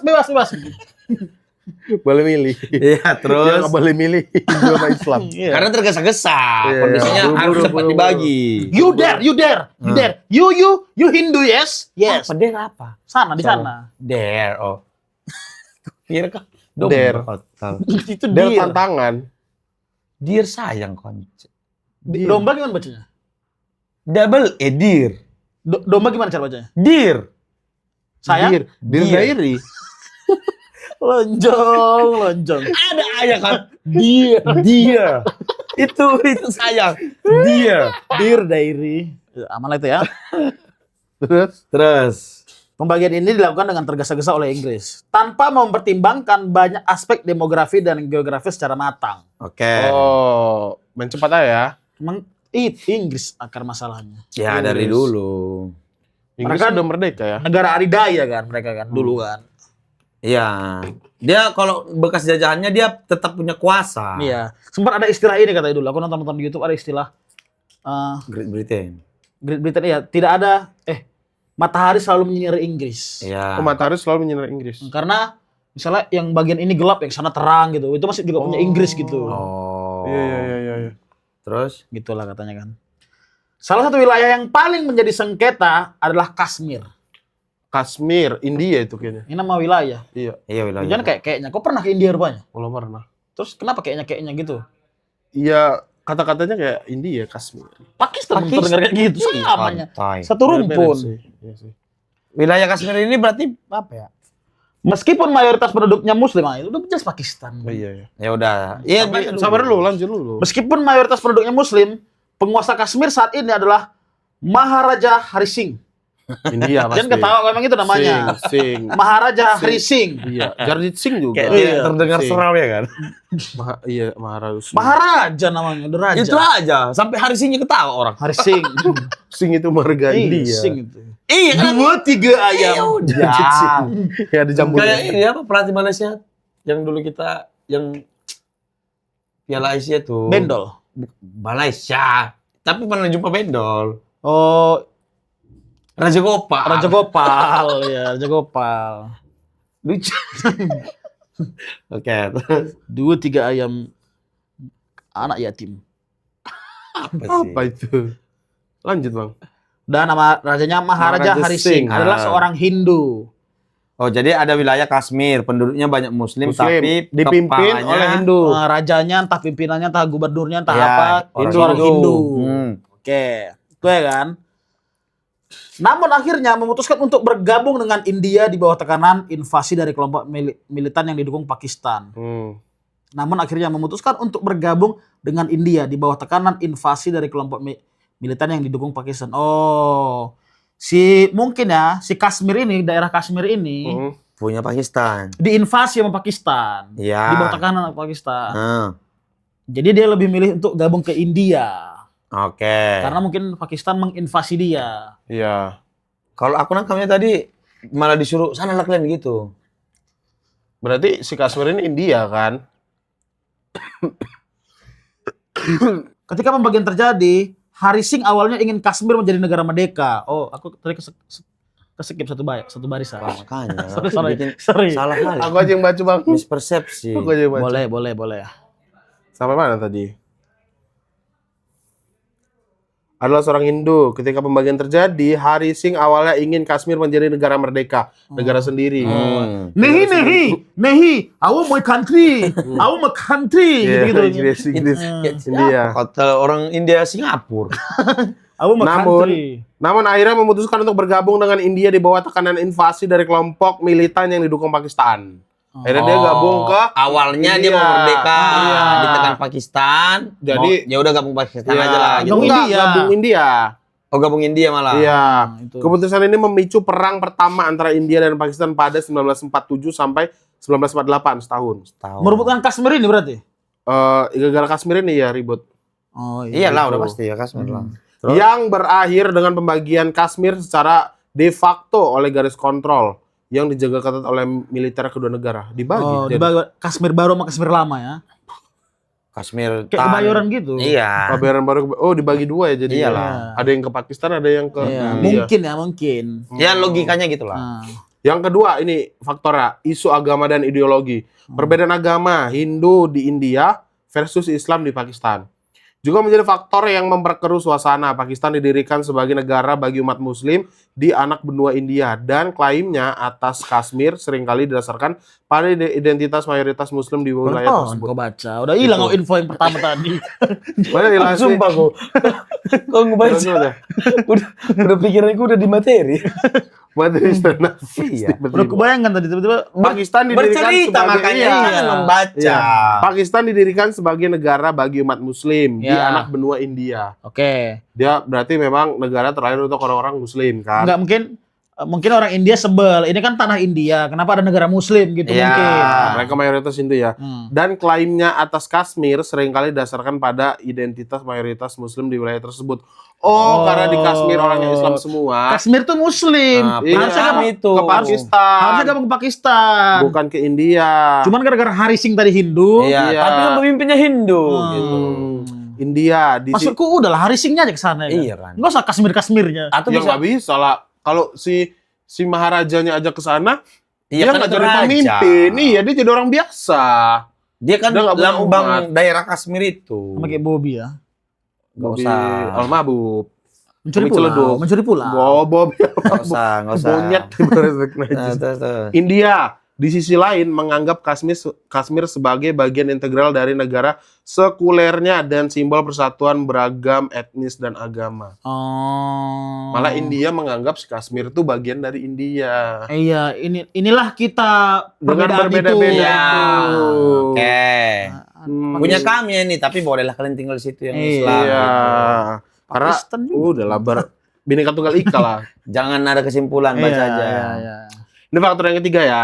Boleh milih. Iya, Dia terus nggak boleh milih Hindu sama Islam. Iya. karena tergesa-gesa, Iya. kondisinya Buru-buru, harus cepat buru-buru. dibagi. You dare. You Hindu, yes. Apa dare apa? Sana di sana. Dare, oh. Kira kah? Dare. Itu Dari deer. tantangan. Dear sayang konce. Domba gimana bacanya? Double dear. Domba gimana cara bacanya? Dear. Sayang? Dear diary. Lonjong. Ada ayah kan? Dear. itu sayang. Dear. Dear diary. Aman lah itu ya. Terus. Pembagian ini dilakukan dengan tergesa-gesa oleh Inggris tanpa mempertimbangkan banyak aspek demografi dan geografi secara matang. Oke. Oh, main cepat aja ya. Memang Inggris akar masalahnya. Ya dari Inggris. dulu. Inggris Mereka- udah merdeka ya. Negara adidaya kan mereka kan dulu kan. Iya. Dia kalau bekas jajahannya dia tetap punya kuasa. Iya. Sempat ada istilah ini katanya dulu. Aku nonton di YouTube ada istilah Great Britain. Great Britain ya tidak ada matahari selalu menyinari Inggris. Iya. Matahari selalu menyinari Inggris. Karena misalnya yang bagian ini gelap, yang sana terang gitu. Itu masih juga punya Inggris gitu. Oh. Iya. Terus? Gitulah katanya kan. Salah satu wilayah yang paling menjadi sengketa adalah Kashmir. Kashmir, India itu kayaknya. Ini nama wilayah. Iya, Iya wilayah. Jangan kayaknya. Kok pernah ke India rupanya? belum pernah. Terus kenapa kayaknya gitu? Iya, kata-katanya kayak India, Kashmir. Pakistan. Pakistan. Terdengar kayak gitu samanya. Santai. Satu rumpun. Iya sih. Wilayah Kashmir ini berarti apa ya? Meskipun mayoritas penduduknya Muslim, itu udah jelas Pakistan. Iya. Ya udah. Iya, Sabar dulu, lanjut dulu. Meskipun mayoritas penduduknya Muslim, penguasa Kashmir saat ini adalah Maharaja Hari Singh. India pasti. Jangan ketawa memang itu namanya. Sing. Maharaja Hari Singh. Iya, Jarjit Singh juga. Kayak Iya. dia terdengar Sing. seram ya kan? Iya, Maharaja. Maharaja namanya, udah raja. Itu aja. Sampai hari sini ketawa orang. Hari Singh. Sing itu marga India. Singh itu. Iya kan? 2-3 ayam. Jarjit Singh. Ya dicampur. Kayak ini apa pelatih Malaysia yang dulu kita yang Piala Asia tuh. Bendol. Malaysia. Tapi pernah jumpa Bendol. Oh, Raja Gopal. Raja Gopal. Ya, Raja Gopal. Lucu. Oke, terus 2-3 ayam anak yatim. apa sih? Apa itu? Lanjut, Bang. Dan nama rajanya Maharaja Maharaja Hari Singh. Singh adalah seorang Hindu. Oh, jadi ada wilayah Kashmir, penduduknya banyak Muslim, tapi dipimpin kepalanya- oleh Hindu. Rajanya, entah pimpinannya, entah gubernurnya, entah Ya, apa, orang itu orang Hindu. Hindu. Hmm. Oke, itu ya kan. Namun akhirnya memutuskan untuk bergabung dengan India di bawah tekanan invasi dari kelompok militan yang didukung Pakistan. Namun akhirnya memutuskan untuk bergabung dengan India di bawah tekanan invasi dari kelompok militan yang didukung Pakistan. Oh, mungkin ya, si Kashmir ini, daerah Kashmir ini Punya Pakistan. diinvasi sama Pakistan. Iya. Di bawah tekanan Pakistan. Hmm. Jadi dia lebih milih untuk gabung ke India. Oke. Karena mungkin Pakistan menginvasi dia. Iya. Kalau aku nangkapnya tadi malah disuruh sana lah kalian gitu. Berarti si Kashmir ini India kan? Ketika pembagian terjadi, Hari Singh awalnya ingin Kashmir menjadi negara merdeka. Oh, aku tadi kesekip satu barisan. Makanya. Sorry. Bikin salah hal. Aku aja yang baca, Bang. Mispersepsi. Aku aja yang baca. Boleh. Sampai mana tadi? Adalah seorang Hindu. Ketika pembagian terjadi, Hari Singh awalnya ingin Kashmir menjadi negara merdeka, negara sendiri. Nehi, I want my country, I want my country, gitu. Inggris. India. Kata orang India Singapura. I want my country. Namun akhirnya memutuskan untuk bergabung dengan India di bawah tekanan invasi dari kelompok militan yang didukung Pakistan. Akhirnya dia gabung ke awalnya dia India. mau merdeka, Iya. ditekan Pakistan. Jadi- ya udah gabung Pakistan Iya. aja lah. Gitu. Gabung Enggak, India. gabung India. Oh gabung India malah. Iya. itu. Keputusan ini memicu perang pertama antara India dan Pakistan pada 1947 sampai 1948 setahun. Tahu. Merebutkan Kashmir ini berarti? Gara-gara Kashmir ini ya ribut. Oh iya. Iyalah Gitu. udah pasti ya Kashmir lah. Yang berakhir dengan pembagian Kashmir secara de facto oleh garis kontrol yang dijaga ketat oleh militer kedua negara. Dibagi. Oh, jadi. dibagi Kashmir baru sama Kashmir lama ya. Kashmir Kayak kebayoran gitu. Iya. Paberan baru dibagi dua ya jadi. Iyalah. Ada yang ke Pakistan, ada yang ke Iya, India. mungkin. Ya logikanya gitulah. Nah, Yang kedua ini faktornya isu agama dan ideologi. Perbedaan agama Hindu di India versus Islam di Pakistan. Juga menjadi faktor yang memperkeruh suasana. Pakistan didirikan sebagai negara bagi umat muslim di anak benua India. Dan klaimnya atas Kashmir seringkali didasarkan pada identitas mayoritas muslim di wilayah tersebut. kau baca. Udah hilang kok info yang pertama tadi. Mana dilansir? Sumpah kok. Kok ngebaca? udah pikiranku udah di materi. Materi stand up. Iya. Udah kebayangkan tadi tiba-tiba Pakistan didirikan Bercerita sebagai makanya iya. jangan membaca. Iya. Pakistan didirikan sebagai negara bagi umat muslim di Ya. anak benua India. Oke. Dia berarti memang negara terlahir untuk orang-orang muslim kan? Enggak mungkin orang India sebel. Ini kan tanah India. Kenapa ada negara muslim gitu Iya. mungkin. Mereka mayoritas Hindu ya. Dan klaimnya atas Kashmir seringkali didasarkan pada identitas mayoritas muslim di wilayah tersebut. Oh, karena di Kashmir orangnya Islam semua. Kashmir tuh muslim. Nah, Iya, Harusnya gabung itu. ke Pakistan. Harusnya gabung ke Pakistan. Bukan ke India. Cuman gara-gara Hari Singh tadi Hindu. Iya, Iya. tapi kan pemimpinnya Hindu gitu. India di Maksudku udahlah Hari Singhnya aja ke sana ya. Iya kan. Enggak usah Kashmir-Kashmirnya. Atau ya bisa nggak bisa lah. kalau si maharajanya aja ke sana, Iya dia kan nggak itu jadi raja. pemimpin. Iya, dia jadi orang biasa. Dia kan Dia nggak punya lambang umat. daerah Kashmir itu. Sama kayak Bobby ya. Nggak Bobby usah. Al-Mabub. Mencuri Bobby pulau. Celeduk. Mencuri pulau. Bobby Nggak usah. Monyet. Terus. India di sisi lain menganggap Kashmir sebagai bagian integral dari negara sekulernya dan simbol persatuan beragam etnis dan agama. Oh. Malah India menganggap si Kashmir itu bagian dari India. Iya, inilah kita Dengan perbedaan berbeda-beda. itu. itu. Oke. Hmm. Punya kami ini, tapi bolehlah kalian tinggal di situ yang Iya. Islam. Iya. Gitu. Karena Pakistan juga. udah lah Bhinneka Tunggal Ika lah. Jangan ada kesimpulan, baca Iya, aja. iya. Ini faktor yang ketiga ya.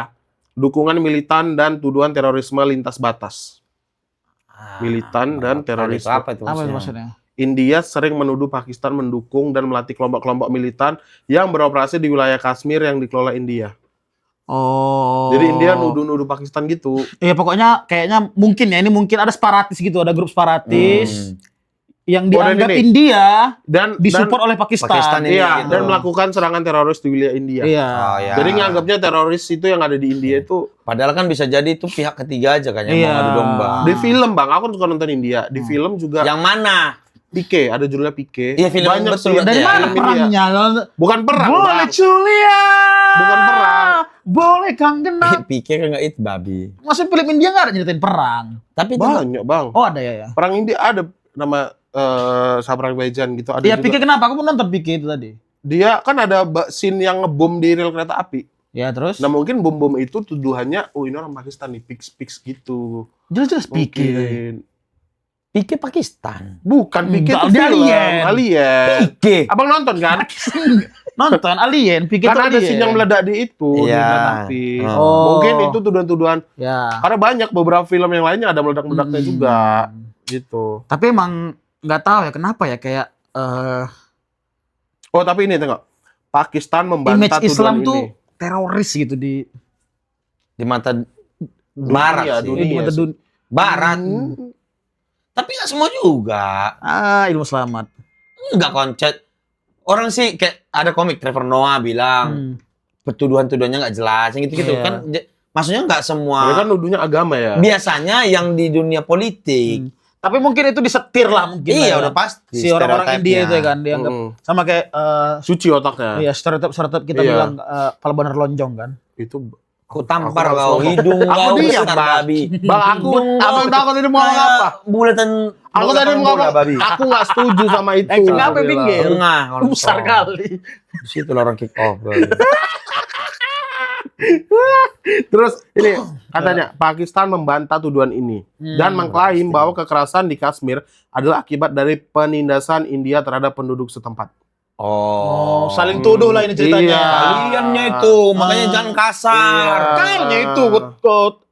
Dukungan militan dan tuduhan terorisme lintas batas. Militan dan terorisme. Apa itu Apa itu maksudnya? maksudnya? India sering menuduh Pakistan mendukung dan melatih kelompok-kelompok militan yang beroperasi di wilayah Kashmir yang dikelola India. Oh. Jadi India nuduh-nuduh Pakistan gitu. Iya, pokoknya kayaknya mungkin ya, ini mungkin ada separatis gitu, ada grup separatis yang Oh, dan dianggap ini. India Dan disupport oleh Pakistan. Pakistan ini iya, gitu. dan melakukan serangan teroris di wilayah India. Iya. Oh, ya. Jadi nganggapnya teroris itu yang ada di India itu Padahal kan bisa jadi itu pihak ketiga aja kan yang Iya. mau adu domba. di film, Bang. Aku suka nonton India. Di film juga Yang mana? Pique, ada judulnya Pique. Iya, film Banyak betul sih. berarti Dari ya. mana Film India. perangnya? Bukan perang, Boleh Bang. Julia. Bukan perang. Boleh Kang Genap. Pikir kan nggak itu babi. Maksudnya film India nggak ada nyeritain perang. Tapi itu Banyak, Bang. Oh, ada ya. Perang India ada nama Azerbaijan gitu ada Iya, juga. Pikir kenapa? Aku mau nonton Pikir itu tadi. Dia kan ada scene yang ngebom di rel kereta api. Ya, terus? Nah mungkin bom-bom itu tuduhannya, oh ini orang Pakistan nih, fix gitu. Jelas-jelas Pikir. Mungkin. Pikir Pakistan. Bukan Pique Enggak, itu dia film. alien. Alien. Pikir. Abang nonton kan? Nonton Alien, Pikir Karena ada Alien. scene yang meledak di itu, di Iya. kereta api. Oh. Mungkin itu tuduhan-tuduhan. Ya. Karena banyak beberapa film yang lainnya ada meledak-meledaknya juga. Gitu. Tapi emang nggak tahu ya kenapa ya kayak Oh tapi ini tengok. Pakistan image membantah Islam tuduhan tuh ini. teroris gitu di Di mata Barat sih. dunia di mata sih. Barat. Hmm. Tapi nggak semua juga. ilmu selamat. Enggak konsep. Orang sih kayak ada komik Trevor Noah bilang tuduhan-tuduhannya nggak jelas, yang gitu-gitu Iya. kan. Maksudnya nggak semua. Mereka kan nuduhnya agama ya. Biasanya yang di dunia politik. Tapi mungkin itu disetir lah mungkin. Iya, lah ya. udah pasti. Si orang-orang India itu ya kan dianggap sama kayak Suci otaknya. iya stereotip kita Iya. bilang kalau benar lonjong kan. Itu Aku tampar Aku kau harus hidung Aku kau diam, besar Bang. babi. Bang, abang tahu tadi mau ngomong Kayak apa? Bulatan. Aku tadi mau ngomong, aku nggak setuju sama itu. Kenapa Aku bilang. pinggir? Tengah. Besar kali. Di situ lah orang kick off. Terus ini katanya Pakistan membantah tuduhan ini dan mengklaim bahwa kekerasan di Kashmir adalah akibat dari penindasan India terhadap penduduk setempat. Oh, saling tuduh lah ini ceritanya. Iya. Kaliannya itu, makanya jangan kasar. Iya. Kayaknya itu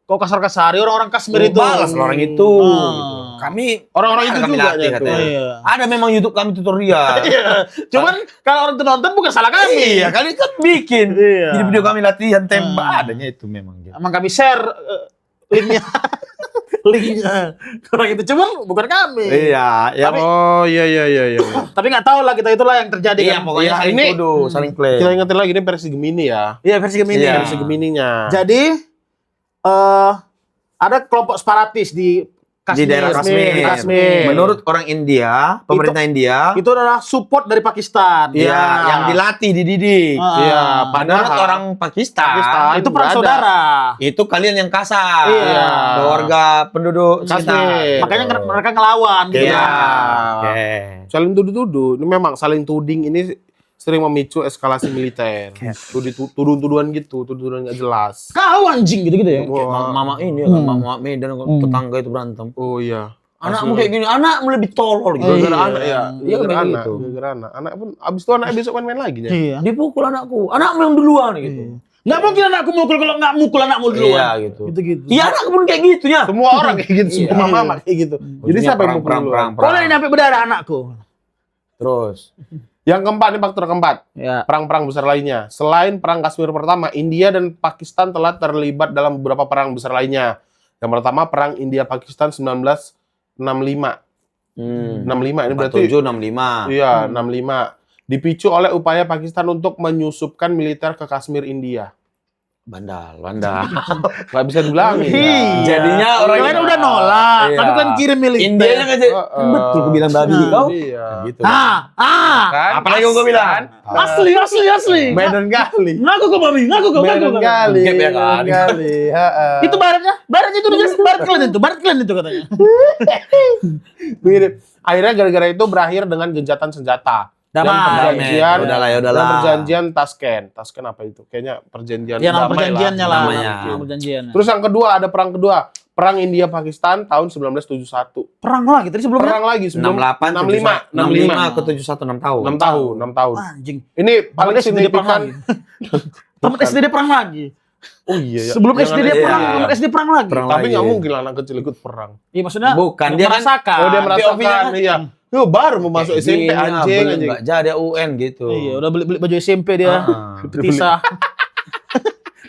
kok kasar-kasari orang-orang Kashmir itu. Balas orang itu. Ah. gitu. Kami Orang-orang itu kami juga latih itu. katanya. Iya. Ada memang YouTube kami tutorial. Iya. Cuman kalau orang itu nonton bukan salah kami. Iya, kali kan bikin. Iya. Jadi video kami latihan tembak adanya itu memang. Gitu. Emang kami share linknya. Linknya. Orang itu cuman bukan kami. Iya, ya. Oh iya. Tapi nggak tahu lah kita itulah yang terjadi Iya, kan. pokoknya Iya, saling ini- tuduh, saling klaim. Kita ingetin lagi ini versi Gemini ya. Iya versi Gemini. Iya. Versi Gemininya. Jadi ada kelompok separatis di Kashmir. Di daerah Kashmir. Di Kashmir. Menurut orang India, pemerintah India, itu adalah support dari Pakistan. Iya. yang dilatih, dididik. Ah. Iya, Menurut padahal orang Pakistan, Itu perang nggak ada. saudara. itu kalian yang kasar. Iya. Ke warga penduduk Kashmir. sekitar. Makanya mereka ngelawan gitu. Iya. Oke. Saling tuduh-tuduh. Ini memang saling tuding ini sering memicu eskalasi militer. Tuduhan-tuduhan gitu, tuduhan nggak jelas. Kau anjing gitu-gitu ya. Kayak mama ini kan, mama Medan tetangga itu berantem. Oh iya. Anakmu kayak gini, anakmu lebih tolol gitu. Gara-gara Iya. anak ya. Iya, Gara-gara kayak anak. gitu. Gara-gara anak. Anak pun abis itu anak besok main-main lagi ya. Iya. Dipukul anakku, anakmu yang duluan gitu. Nggak mungkin anakku mukul kalau nggak mukul anakmu duluan. Iya gitu. Gitu-gitu. Iya anakku pun kayak gitu ya. Semua orang kayak gitu, semua mama kayak gitu. Jadi siapa yang mukul duluan? Boleh nyampe berdarah anakku. Terus. Yang keempat nih faktor keempat. Ya. Perang-perang besar lainnya. Selain perang Kashmir pertama, India dan Pakistan telah terlibat dalam beberapa perang besar lainnya. Yang pertama perang India-Pakistan 1965. 65 ini berarti 47, 65. iya 65. dipicu oleh upaya Pakistan untuk menyusupkan militer ke Kashmir, India. Bandal. Nggak bisa dibilangin. Iya. Jadinya orang Kalian udah nolak, Iya. tapi kan kirim militer. Indianya kan jadi betul aku bilang babi kau. Iya. Gitu. Kan? Apalagi gua bilang. Asli. Medan kali. Ngaku kok babi, ngaku kok. Medan kali. Gap ya kan? Medan kali. Itu baratnya itu udah jelas barat kalian itu katanya. Mirip. Akhirnya gara-gara itu berakhir dengan gencatan senjata. Dan Damai. perjanjian, Udahlah. dan perjanjian Tashkent. Tashkent apa itu? Kayaknya perjanjian Ya nama damai perjanjiannya lah. namanya. Nama perjanjian. Terus yang kedua, ada perang kedua. Perang India-Pakistan tahun 1971. Perang lagi tadi sebelumnya. Perang lagi sebelum 68 65 ke 71 6 tahun. 6 tahun. Anjing. Ini paling Tamat SD dia perang signifikan. lagi. Tamat SD dia perang lagi. Oh iya ya. Sebelum Jangan SD dia ada- perang, iya. sebelum SD perang lagi. Perang Tapi lagi. nggak mungkin lah anak kecil ikut perang. Iya maksudnya Bukan, dia kan- merasakan. Oh dia POV-nya merasakan, kan- iya. Yo, baru mau masuk SMP anjing. Enggak jadi UN gitu. Iya, udah beli baju SMP dia. Petisah.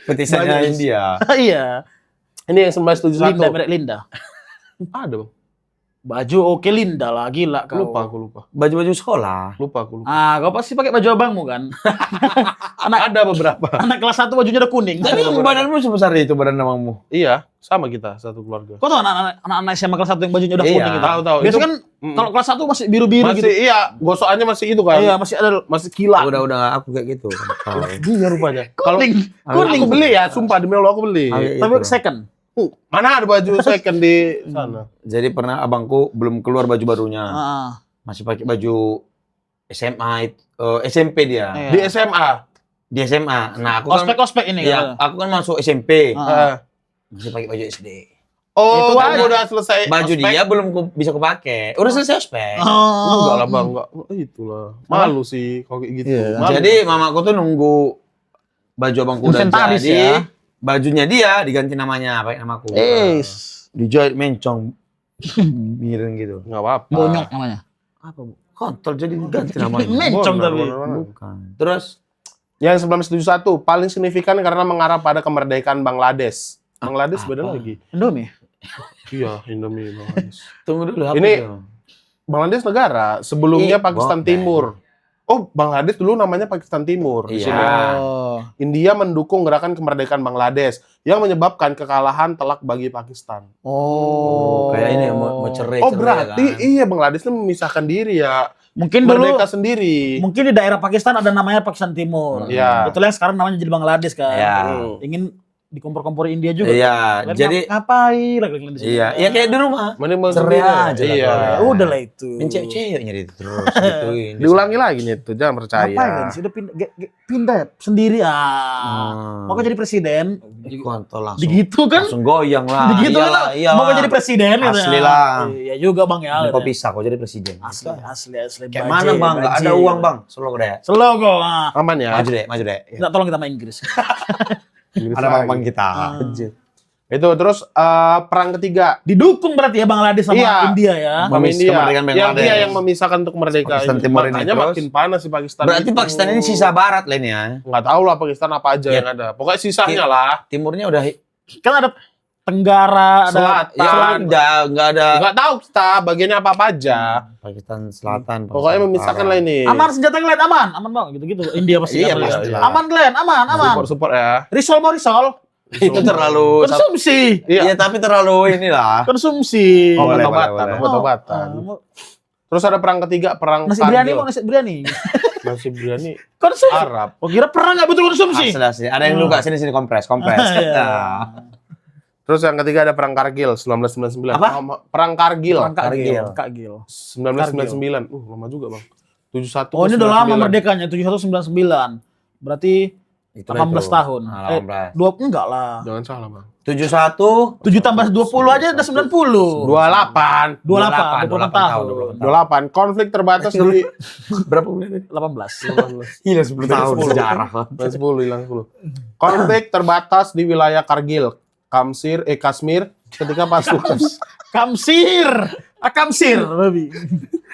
Petisannya Banyak. India. Iya. Ini yang 1971. Linda, merek Linda. Ada bang. Baju oke Linda lah, gila kau. Aku lupa. Baju-baju sekolah. Lupa. Ah, kau pasti pakai baju abangmu kan? Ada beberapa. Anak kelas 1 bajunya udah kuning. Tapi badanmu sebesar itu badan namamu. Iya, sama kita satu keluarga. Kau tau anak-anak SMA kelas 1 yang bajunya udah Iya. kuning gitu? Tahu. Biasa Itu kan kalau kelas 1 masih biru-biru masih gitu. iya, gosokannya masih itu kan. Iya, masih ada Masih kilat. Udah aku kayak gitu. Iya rupanya. Kalau kuning. kuning aku beli ya, sumpah demi Allah aku beli. Tapi second. Mana ada baju second di sana? Jadi pernah abangku belum keluar baju barunya. Ah, Masih pakai baju SMA SMP dia. iya. Di SMA. Di SMA. Nah, aku kan Ospek-ospek ini iya, kan. aku kan masuk SMP. Ah. Masih pakai baju SD. Oh, Itu kamu aja. udah selesai. Baju ospek? dia belum bisa kupakai. Udah selesai ospek. Enggak Oh. lah bang, enggak. Itulah. Malu sih kalau kayak gitu. Iya. Malu. Jadi mamaku tuh nunggu baju abangku udah Inventaris jadi. ya. Bajunya dia diganti namanya, pakai namaku. Dijahit mencong. Miring gitu. Enggak apa-apa. Bonyok namanya. Apa, Bu? Kontol jadi ganti namanya. Mencong tapi. Bukan. Terus Yang 1971 paling signifikan karena mengarah pada kemerdekaan Bangladesh. Bangladesh beda apa? lagi. Indomie. Iya, Indomie Bangladesh. tunggu dulu apa Ini- itu? Bangladesh negara, sebelumnya Pakistan bukan. Timur. Oh, Bangladesh dulu namanya Pakistan Timur. Di Iya. sini. Oh. India mendukung gerakan kemerdekaan Bangladesh yang menyebabkan kekalahan telak bagi Pakistan. Oh. Kayak ini mau cerai. Oh, berarti iya Bangladesh itu memisahkan diri ya. Mungkin dulu Merdeka sendiri. mungkin di daerah Pakistan ada namanya Pakistan Timur. Iya. Betul yang sekarang namanya jadi Bangladesh kan. Iya. Ingin dikompor-kompori India juga. Iya, Kalian jadi ngapain lagi di sini? iya, iya kayak di rumah. Mending Bang Cerai sendiri. aja lah Iya. kalau- Ya udah lah itu. Mencewek-ceweknya itu terus gituin. Diulangi lagi nih itu, jangan percaya. Ngapain sih? Udah pindah sendiri Hmm. Mau jadi presiden? Kontol langsung. Begitu kan? Langsung goyang lah. Begitu Iyalah, kan? iyalah. Mau jadi presiden gitu Asli ya. lah. Iya juga Bang ya. Kok bisa kok jadi presiden? Asli. Kayak mana bang? Gak ada uang bang. Solo deh. Selo kok. Aman ya? Maju deh. Tidak tolong kita main Inggris. Inggris Ada lagi. bang kita. Itu terus perang ketiga. Didukung berarti ya Bangladesh sama Iya. India ya. Sama Memis- India. kemerdekaan Yang Bangladesh. dia yang memisahkan untuk merdeka. Pakistan Timur ini Makanya terus. makin panas si Pakistan. Berarti itu. Pakistan ini sisa barat lah ini ya. Nggak tahu lah Pakistan apa aja Ya. yang ada. Pokoknya sisanya lah. Timurnya udah Kan ada Tenggara, ada Selatan. ya nggak ada Nggak tahu kita bagiannya apa aja. Pakistan Selatan. Pokoknya memisahkan lah ini. aman senjata Glenn, aman Bang, gitu-gitu. India pasti Iya, aman. pasti lah. Aman Glenn, aman. Support ya. Risol mau risol. Itu terlalu Konsumsi. Iya. Iya tapi terlalu inilah. Konsumsi. Oh, Boleh, obat-obatan, boleh. obat-obatan. Oh, Terus ada perang ketiga, perang nasi biryani Kargil. mau nasi biryani. Nasi biryani Konsumsi. Arab. Oh kira perang nggak butuh konsumsi. Asli. Ada yang luka sini kompres. Iya. Nah. Terus yang ketiga ada perang Kargil 1999. Apa? Perang Kargil Perang Kargil. Kak Gil. 1999. Lama juga, Bang. 71 Oh ke ini udah lama 99. merdekanya 7199. Berarti Itulah 18 itu. tahun. 18. 20 enggak lah. Jangan salah, Bang. 71 7 tambah 20 aja udah 90. 28. 28 tahun. 28. Konflik terbatas di berapa bulan tadi? 18. Gila 10 tahun sejarah. 10 hilang 10. Konflik terbatas di wilayah Kargil, Kashmir ketika pasukan Kamsir, babi.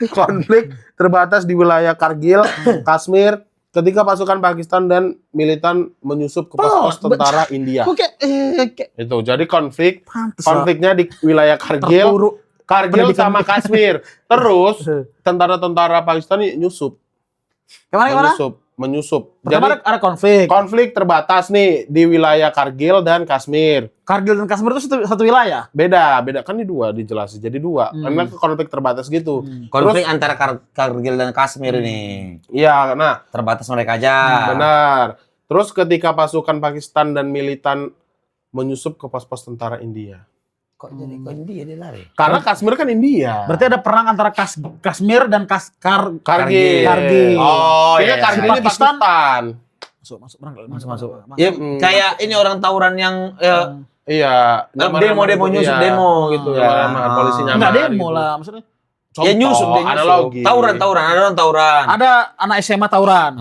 konflik terbatas di wilayah Kargil, Kashmir ketika pasukan Pakistan dan militan menyusup ke pos tentara India. Kok kayak Itu jadi pantes. konfliknya di wilayah Kargil, Terpuruk. Kargil Pendidikan. sama Kashmir. Terus tentara-tentara Pakistan ini nyusup. Kemana? Menyusup. Pertama Jadi ada konflik. konflik terbatas nih di wilayah Kargil dan Kashmir. Kargil dan Kashmir itu satu wilayah. Beda kan di dua dijelasin. Jadi dua. Karena konflik terbatas gitu. Konflik antara Kargil dan Kashmir ini. Iya, nah Terbatas mereka aja. benar. Terus ketika pasukan Pakistan dan militan menyusup ke pos-pos tentara India. Kok jadi India dia lari? Karena Kashmir kan India. Berarti ada perang antara Kashmir dan Kargil. Kargil. Oh, iya, iya. Kargil iya. ini Pakistan. Masuk. Masuk. Ya, kayak ini orang tawuran yang Iya. demo nyusup Iya. demo gitu Iya, ya. nyamar polisi nyamar. Enggak demo gitu. lah, maksudnya. Ya nyusup dia nyusup. analogi. Tawuran, ada orang tawuran. Ada anak SMA tawuran.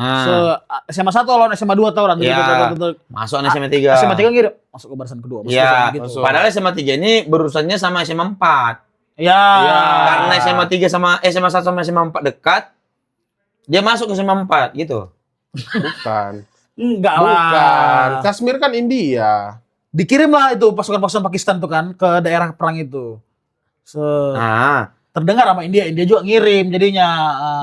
SMA 1 lawan SMA 2 tawuran. Iya. Betul. Masuk anak SMA 3. SMA 3 ngirim masuk ke barisan kedua. Iya. Gitu. Padahal SMA 3 ini berurusannya sama SMA 4. Ya. Iya. Karena SMA 3 sama SMA 1 sama SMA 4 dekat, dia masuk ke SMA 4 gitu. Bukan. Enggak Bukan. lah. Kashmir kan India. Dikirimlah itu pasukan-pasukan Pakistan tuh kan ke daerah perang itu. Terdengar sama India juga ngirim jadinya.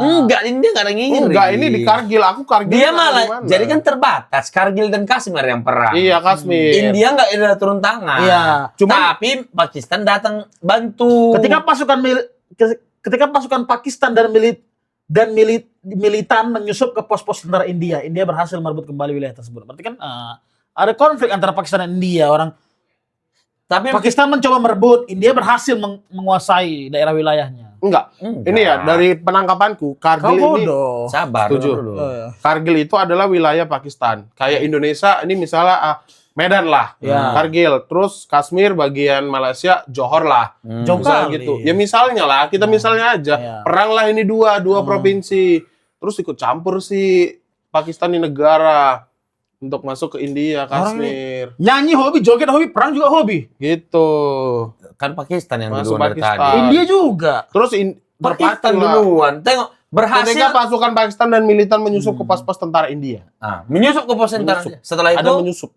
Enggak, dia enggak ada ngirim. Enggak, ini di Kargil. Aku Kargil. Dia kan malah, gimana? jadi kan terbatas. Kargil dan Kashmir yang perang. Iya, Kashmir. India enggak ada turun tangan. Iya. Tapi Pakistan datang bantu. Ketika pasukan Pakistan dan militan menyusup ke pos-pos tentara India berhasil merebut kembali wilayah tersebut. Berarti kan ada konflik antara Pakistan dan India. Tapi Pakistan mencoba merebut, India berhasil menguasai daerah wilayahnya. Enggak. Ini ya dari penangkapanku, Kargil Kau ini bodoh. sabar Setuju. dulu. Kargil itu adalah wilayah Pakistan. Kayak Indonesia ini misalnya Medan lah, Ya. Kargil. Terus Kashmir bagian Malaysia, Johor lah. Jauh Misalnya kali. gitu. Ya misalnya lah, kita misalnya aja. Ya. Perang lah ini dua provinsi. Terus ikut campur si Pakistan di negara untuk masuk ke India, Orang Kashmir. Nyanyi hobi, joget hobi, perang juga hobi. Gitu. Kan Pakistan yang Masuk duluan dari Pakistan. tadi. India juga. Terus Pakistan berpacu lah. duluan. Tengok berhasil. Ketika pasukan Pakistan dan militan menyusup ke pos-pos tentara India. Menyusup ke pos tentara. Menyusup. Setelah itu Ada menyusup.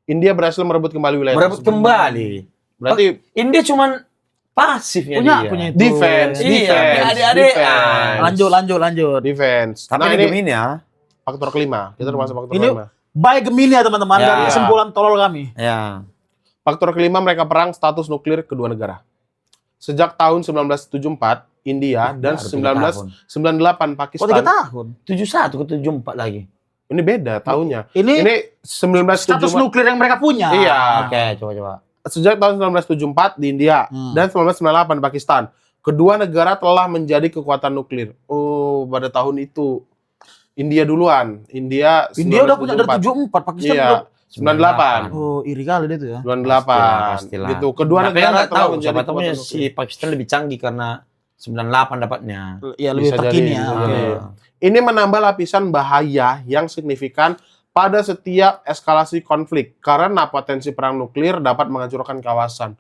India berhasil merebut kembali wilayah merebut tersebut. kembali. Berarti India cuman pasifnya Punya dia. itu. defense, Iya, defense, adik-adik. defense. Lanjut. Defense. Tapi Nah, ada ini Gemini ya. faktor kelima. Kita termasuk faktor Ini kelima. by Gemini ya teman-teman, Ya. dari kesimpulan tolol kami. Ya. Faktor kelima, mereka perang status nuklir kedua negara. Sejak tahun 1974, India dan Baru 3 1998 Oh, 3 Pakistan. tahun. 71 ke 74 lagi. Ini beda tahunnya. Ini Ini 1974. status nuklir yang mereka punya. Iya. Oke, coba. Sejak tahun 1974 di India dan 1998 di Pakistan. Kedua negara telah menjadi kekuatan nuklir. Oh, pada tahun itu India duluan. India udah punya dari 74, Pakistan Iya, belum. 98. Oh, iri kali dia tuh ya. 98. Pastilah. Gitu. Kedua Tapi negara nggak telah tahu, menjadi siapa tahu kekuatan si nuklir. Pakistan lebih canggih karena 98 dapatnya. Iya, lebih Bisa terkini jadi, ya. bisa Oke. jadi. Ini menambah lapisan bahaya yang signifikan pada setiap eskalasi konflik karena potensi perang nuklir dapat menghancurkan kawasan.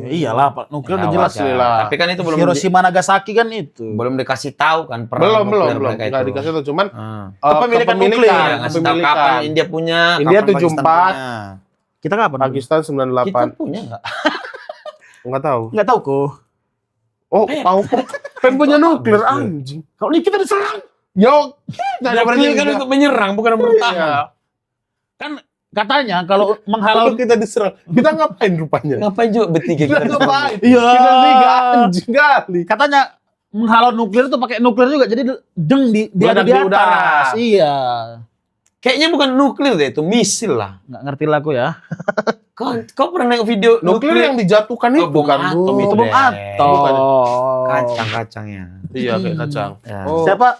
Iyalah, Pak. Nuklir udah jelas. wajar. lah. Tapi kan itu belum Hiroshima Nagasaki kan itu. belum dikasih tahu kan perang Belum, nuklir mereka nggak itu. dikasih tahu. Cuman Kepemilikan nuklir. Ya, ngasih tahu kapan India punya, India kapan Pakistan 74. punya. Kita kapan? Pakistan Kita 98. punya nggak? Nggak tahu. Enggak tahu kok. Oh, tahu kok. Kan punya nuklir anjing. Kalau ini kita diserang. Yo, nggak ada berarti Nuklir kan untuk menyerang bukan bertahan. Iya. Kan katanya kalau menghalau Kalau kita diserang, kita ngapain rupanya? Ngapain juga bertiga Kita kita? ngapain? Iya. Kita tiga anjing kali. katanya menghalau nuklir itu pakai nuklir juga. Jadi dia ada Meledak di di atas. udara. Iya. Kayaknya bukan nuklir deh, itu misil lah. Nggak ngerti lah aku ya. Kau pernah nengok video Nuklir yang dijatuhkan itu bom kan, atom Bu. itu Bom deh. atom. Kacang-kacangnya. Iya, kayak kacang. Ya. Oh. Siapa?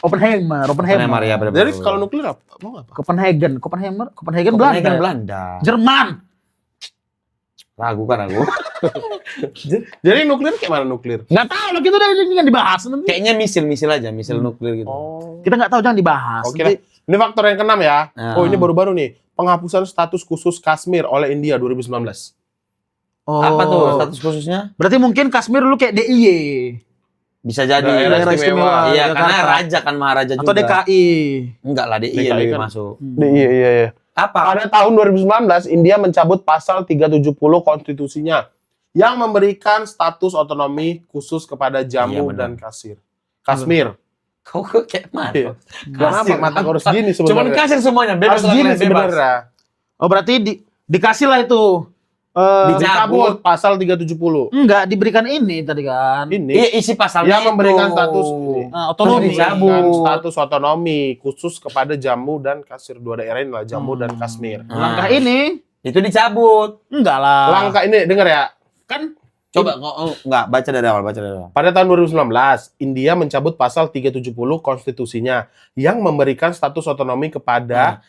Oppenheimer. Oppenheimer, ya, bener-bener. Jadi kalau nuklir apa? Mau apa? Copenhagen Copenhagen Belanda. Belanda. Jerman. Ragu kan aku. Jadi nuklir kayak mana nuklir? Nggak tahu lah, kita udah ini kan dibahas nanti. Kayaknya misil aja, misil nuklir gitu. Oh. Kita nggak tahu, jangan dibahas. Oke lah. Ini faktor yang keenam ya. Nah. Oh, ini baru-baru nih. Penghapusan status khusus Kashmir oleh India 2019. Oh. Apa tuh status khususnya? Berarti mungkin Kashmir dulu kayak DIY Bisa jadi. Daerah istimewa. Iya, karena Jakarta. raja kan maharaja juga. atau DKI. Enggak lah, DI DKI lebih kan. masuk. Iya. Apa? Pada tahun 2019, India mencabut pasal 370 konstitusinya yang memberikan status otonomi khusus kepada Jammu Iya, benar. dan Kashmir. Kau kok kayak Iya. mana? Kenapa mata harus gini Cuman sebenarnya? kasih semuanya, bebas Harus gini bebas. sebenarnya. Oh berarti dikasih lah itu. Dicabut pasal 370. Enggak, diberikan ini tadi kan. Ini Iya, isi pasalnya yang memberikan itu. status Otonomi. Terus dicabut. memberikan status otonomi khusus kepada Jammu dan Kashmir. Dua daerah ini lah, Jammu dan Kashmir. Langkah ini Itu dicabut. enggak lah. Langkah ini dengar ya. Kan Coba enggak baca dari awal, Pada tahun 2019, India mencabut pasal 370 konstitusinya yang memberikan status otonomi kepada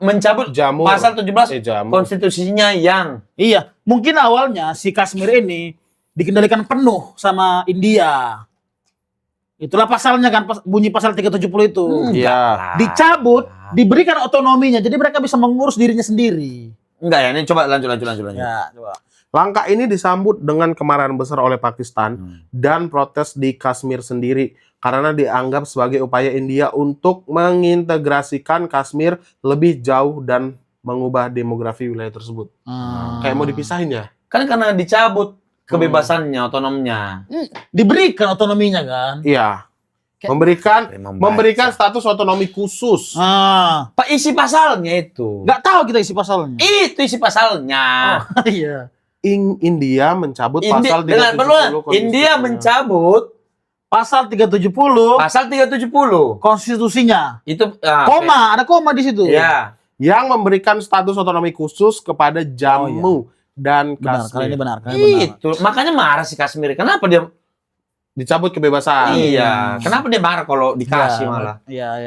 Mencabut Jammu. pasal 17 Jammu. konstitusinya yang iya, mungkin awalnya si Kashmir ini dikendalikan penuh sama India. Itulah pasalnya kan, bunyi pasal 370 itu. Iya. Dicabut, diberikan otonominya, jadi mereka bisa mengurus dirinya sendiri. enggak ya, ini coba lanjut. Ya, coba. Langkah ini disambut dengan kemarahan besar oleh Pakistan dan protes di Kashmir sendiri karena dianggap sebagai upaya India untuk mengintegrasikan Kashmir lebih jauh dan mengubah demografi wilayah tersebut. Kayak mau dipisahin ya? Kan karena dicabut kebebasannya, otonomnya. Diberikan otonominya kan. Iya. Kayak Memberikan status otonomi khusus. Pak isi pasalnya itu. Nggak tahu kita isi pasalnya. Itu isi pasalnya. Iya. India mencabut pasal 370 dengan konstitusinya. India mencabut Pasal 370 pasal 370. konstitusinya. Itu Koma, ada koma di situ. ya. Yang memberikan status otonomi khusus kepada Jammu dan Benar, kali ini Kashmir. benar, kali ini benar. Itu makanya marah si Kashmir. Kenapa dia Dicabut kebebasan. Iya, kenapa dia marah kalau dikasih malah? Iya.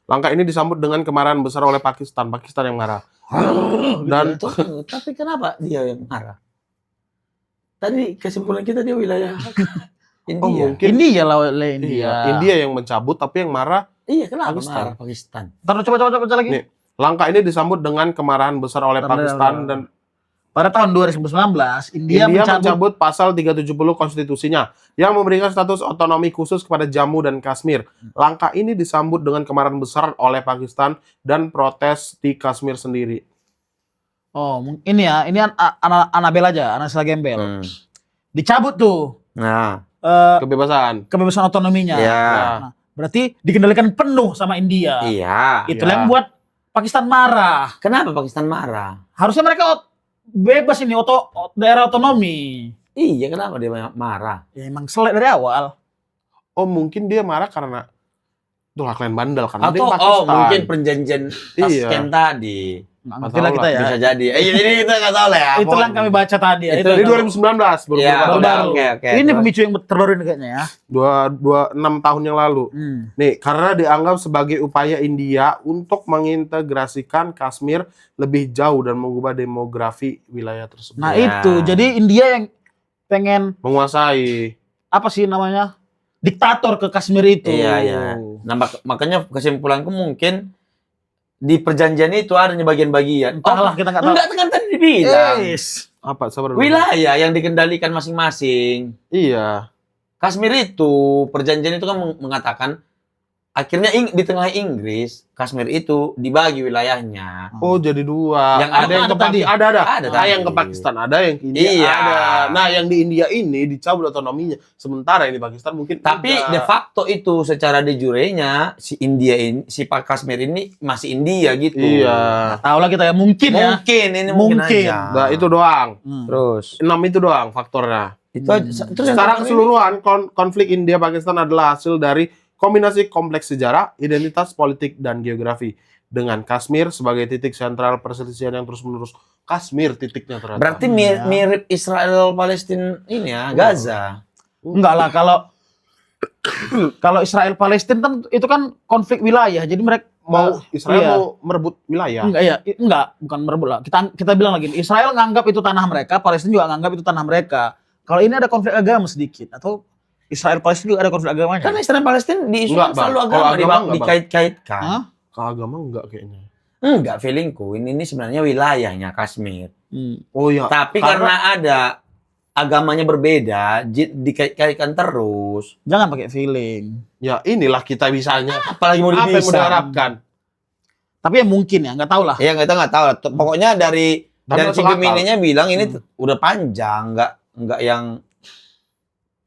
Langkah ini disambut dengan kemarahan besar oleh Pakistan. Pakistan yang marah. Dan Tapi kenapa dia yang marah? Tadi kesimpulan kita dia wilayah India. mungkin India lah, India. India yang mencabut tapi yang marah. Iya, kenapa Pakistan. marah Pakistan? Ntar coba lagi. Nih, langkah ini disambut dengan kemarahan besar oleh Pakistan dan Pada tahun 2019, India mencabut pasal 370 konstitusinya yang memberikan status otonomi khusus kepada Jammu dan Kashmir. Langkah ini disambut dengan kemarahan besar oleh Pakistan dan protes di Kashmir sendiri. Oh, ini ya, ini Anabel aja, Anasela Gembel. Dicabut tuh Nah, Kebebasan otonominya. Iya. Nah, berarti dikendalikan penuh sama India. iya. Itulah yang buat Pakistan marah. Kenapa Pakistan marah? Harusnya mereka bebas ini, daerah otonomi. Iya, kenapa dia marah? Ya emang selek dari awal. Oh, mungkin dia marah karena tuh kalian bandel kan. Atau mungkin perjanjian Tashkent tadi. Nggak ngerti lah kita ya. Bisa jadi. Ini kita nggak tahu lah ya. Itulah yang kami baca tadi ya. Itu Dari 2019 baru Iya, baru. oke. Ini pemicu yang terbaru ini kayaknya ya. 6 tahun yang lalu. Nih, karena dianggap sebagai upaya India untuk mengintegrasikan Kashmir lebih jauh dan mengubah demografi wilayah tersebut. Nah Ya. itu, jadi India yang pengen Menguasai. apa sih namanya? Diktator ke Kashmir itu. Iya. Nah, makanya kesimpulanku mungkin di perjanjian itu adanya bagian-bagian. Entahlah, kita nggak tahu. Enggak, kan tadi dibilang. Apa? Sabar dulu. Wilayah yang dikendalikan masing-masing. Iya. Kashmir itu, perjanjian itu kan mengatakan akhirnya di tengah Inggris, Kashmir itu dibagi wilayahnya. Oh, jadi dua. Yang ada yang ke tadi. Pakistan, ada. Ada Nah, tadi. yang ke Pakistan ada, yang ke India Iya. ada. Nah, yang di India ini dicabut otonominya. Sementara yang di Pakistan mungkin Tapi enggak. de facto itu secara de jure-nya si India ini, si Pak Kashmir ini masih India gitu. Iya. Tahu lah kita ya, mungkin ya. Mungkin Mungkin. aja. Nah, itu doang. Terus 6 itu doang faktornya. itu aja. Terus yang Secara terakhir keseluruhan, konflik India-Pakistan adalah hasil dari kombinasi kompleks sejarah, identitas politik, dan geografi. Dengan Kashmir sebagai titik sentral perselisihan yang terus-menerus. Kashmir titiknya ternyata. berarti mirip Israel Palestina ini ya, Gaza. Enggak lah, kalau Israel Palestina kan itu kan konflik wilayah. Jadi mereka mau Israel iya. mau merebut wilayah. Bukan merebut lah. Kita bilang lagi, Israel nganggap itu tanah mereka, Palestina juga nganggap itu tanah mereka. Kalau ini ada konflik agama sedikit, atau Israel Palestina juga ada konflik agamanya. Karena Israel Palestina di isu Enggak, Bang. selalu Kalau agama agama enggak, Bang. dikait-kaitkan. Hah? Ke agama enggak kayaknya. Enggak, feelingku ini sebenarnya wilayahnya Kashmir. Oh iya. Tapi karena ada agamanya berbeda, dikait-kaitkan terus. Jangan pakai feeling. Ya inilah kita bisanya. Apalagi mau Apa yang mau dipisah. diharapkan? Tapi ya mungkin ya, nggak tahu lah. Ya kita nggak tahu. Pokoknya dari Dan si masuk akal. Gemininya bilang ini udah panjang, nggak yang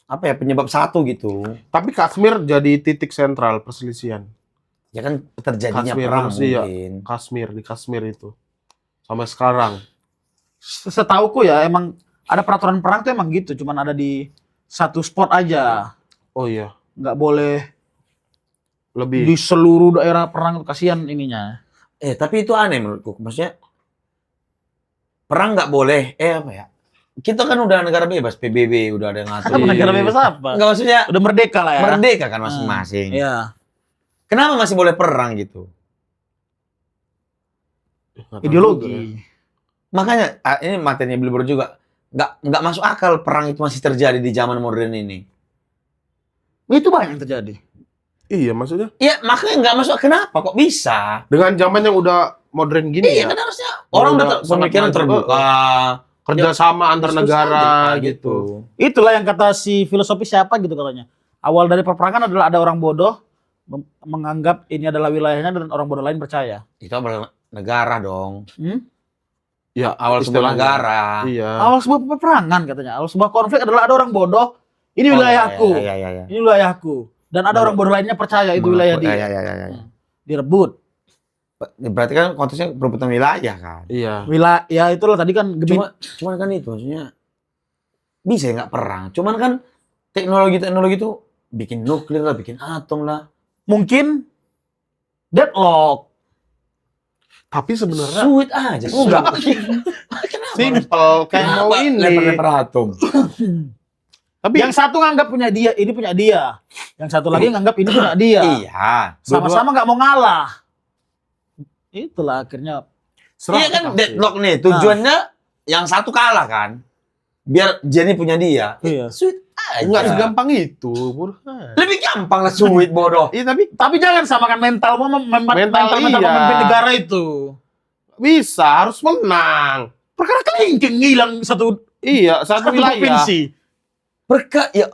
apa ya, penyebab satu gitu. Tapi Kashmir jadi titik sentral perselisihan. Ya kan terjadinya Kashmir, perang Rusia. mungkin. Di Kashmir itu. Sampai sekarang. Setauku ya emang ada peraturan perang tuh emang gitu, cuman ada di satu spot aja. Oh iya. Nggak boleh Lebih. di seluruh daerah perang, kasihan ininya. Tapi itu aneh menurutku. Maksudnya perang nggak boleh. Apa ya? Kita kan udah negara bebas, PBB udah ada yang ngatur. Apa negara bebas apa? Nggak, maksudnya Udah merdeka lah ya. merdeka kan masing-masing. Iya. Kenapa masih boleh perang gitu? Nggak tahu juga ya. Ideologi. Makanya ini materinya Billboard juga nggak masuk akal perang itu masih terjadi di zaman modern ini. Itu banyak yang terjadi. Iya, maksudnya Iya, makanya nggak masuk. Kenapa kok bisa? dengan zaman yang udah modern gini Iya ya. kan harusnya orang udah sangat pemikiran maju. terbuka. Kerjasama antar Diskusi negara aja, gitu. Itulah yang kata si filosofi siapa gitu katanya. Awal dari peperangan adalah ada orang bodoh menganggap ini adalah wilayahnya dan orang bodoh lain percaya. Itu apa negara dong. Ya, Awal sebuah istilahnya. negara. Iya. Awal sebuah peperangan katanya. Awal sebuah konflik adalah ada orang bodoh. Ini wilayahku. Iya. Ini wilayahku. Dan ada orang bodoh lainnya percaya itu wilayah dia. Iya. Direbut. Berarti kan konteksnya perebutan wilayah kan. Iya. Wilayah ya itulah tadi kan Cuman kan itu maksudnya bisa ya nggak perang. Cuman kan teknologi itu bikin nuklir lah, bikin atom lah. mungkin deadlock. Tapi sebenarnya Sweet aja. Enggak. Kenapa? simple kayak mau ini. Lempar atom. Tapi Yang satu nganggap punya dia, ini punya dia. Yang satu lagi nganggap ini punya dia. Iya. Sama-sama nggak mau ngalah. Itulah akhirnya. Iya kan deadlock nih. Tujuannya yang satu kalah kan. Biar Jenny punya dia. Iya. Sweet aja. enggak segampang itu, Burhan. Lebih gampang lah sweet bodoh. Iya, tapi Jangan samakan mental Mental iya. pemimpin negara itu. bisa, harus menang. Perkara kelingking ngilang satu Iya, satu wilayah. provinsi. Ya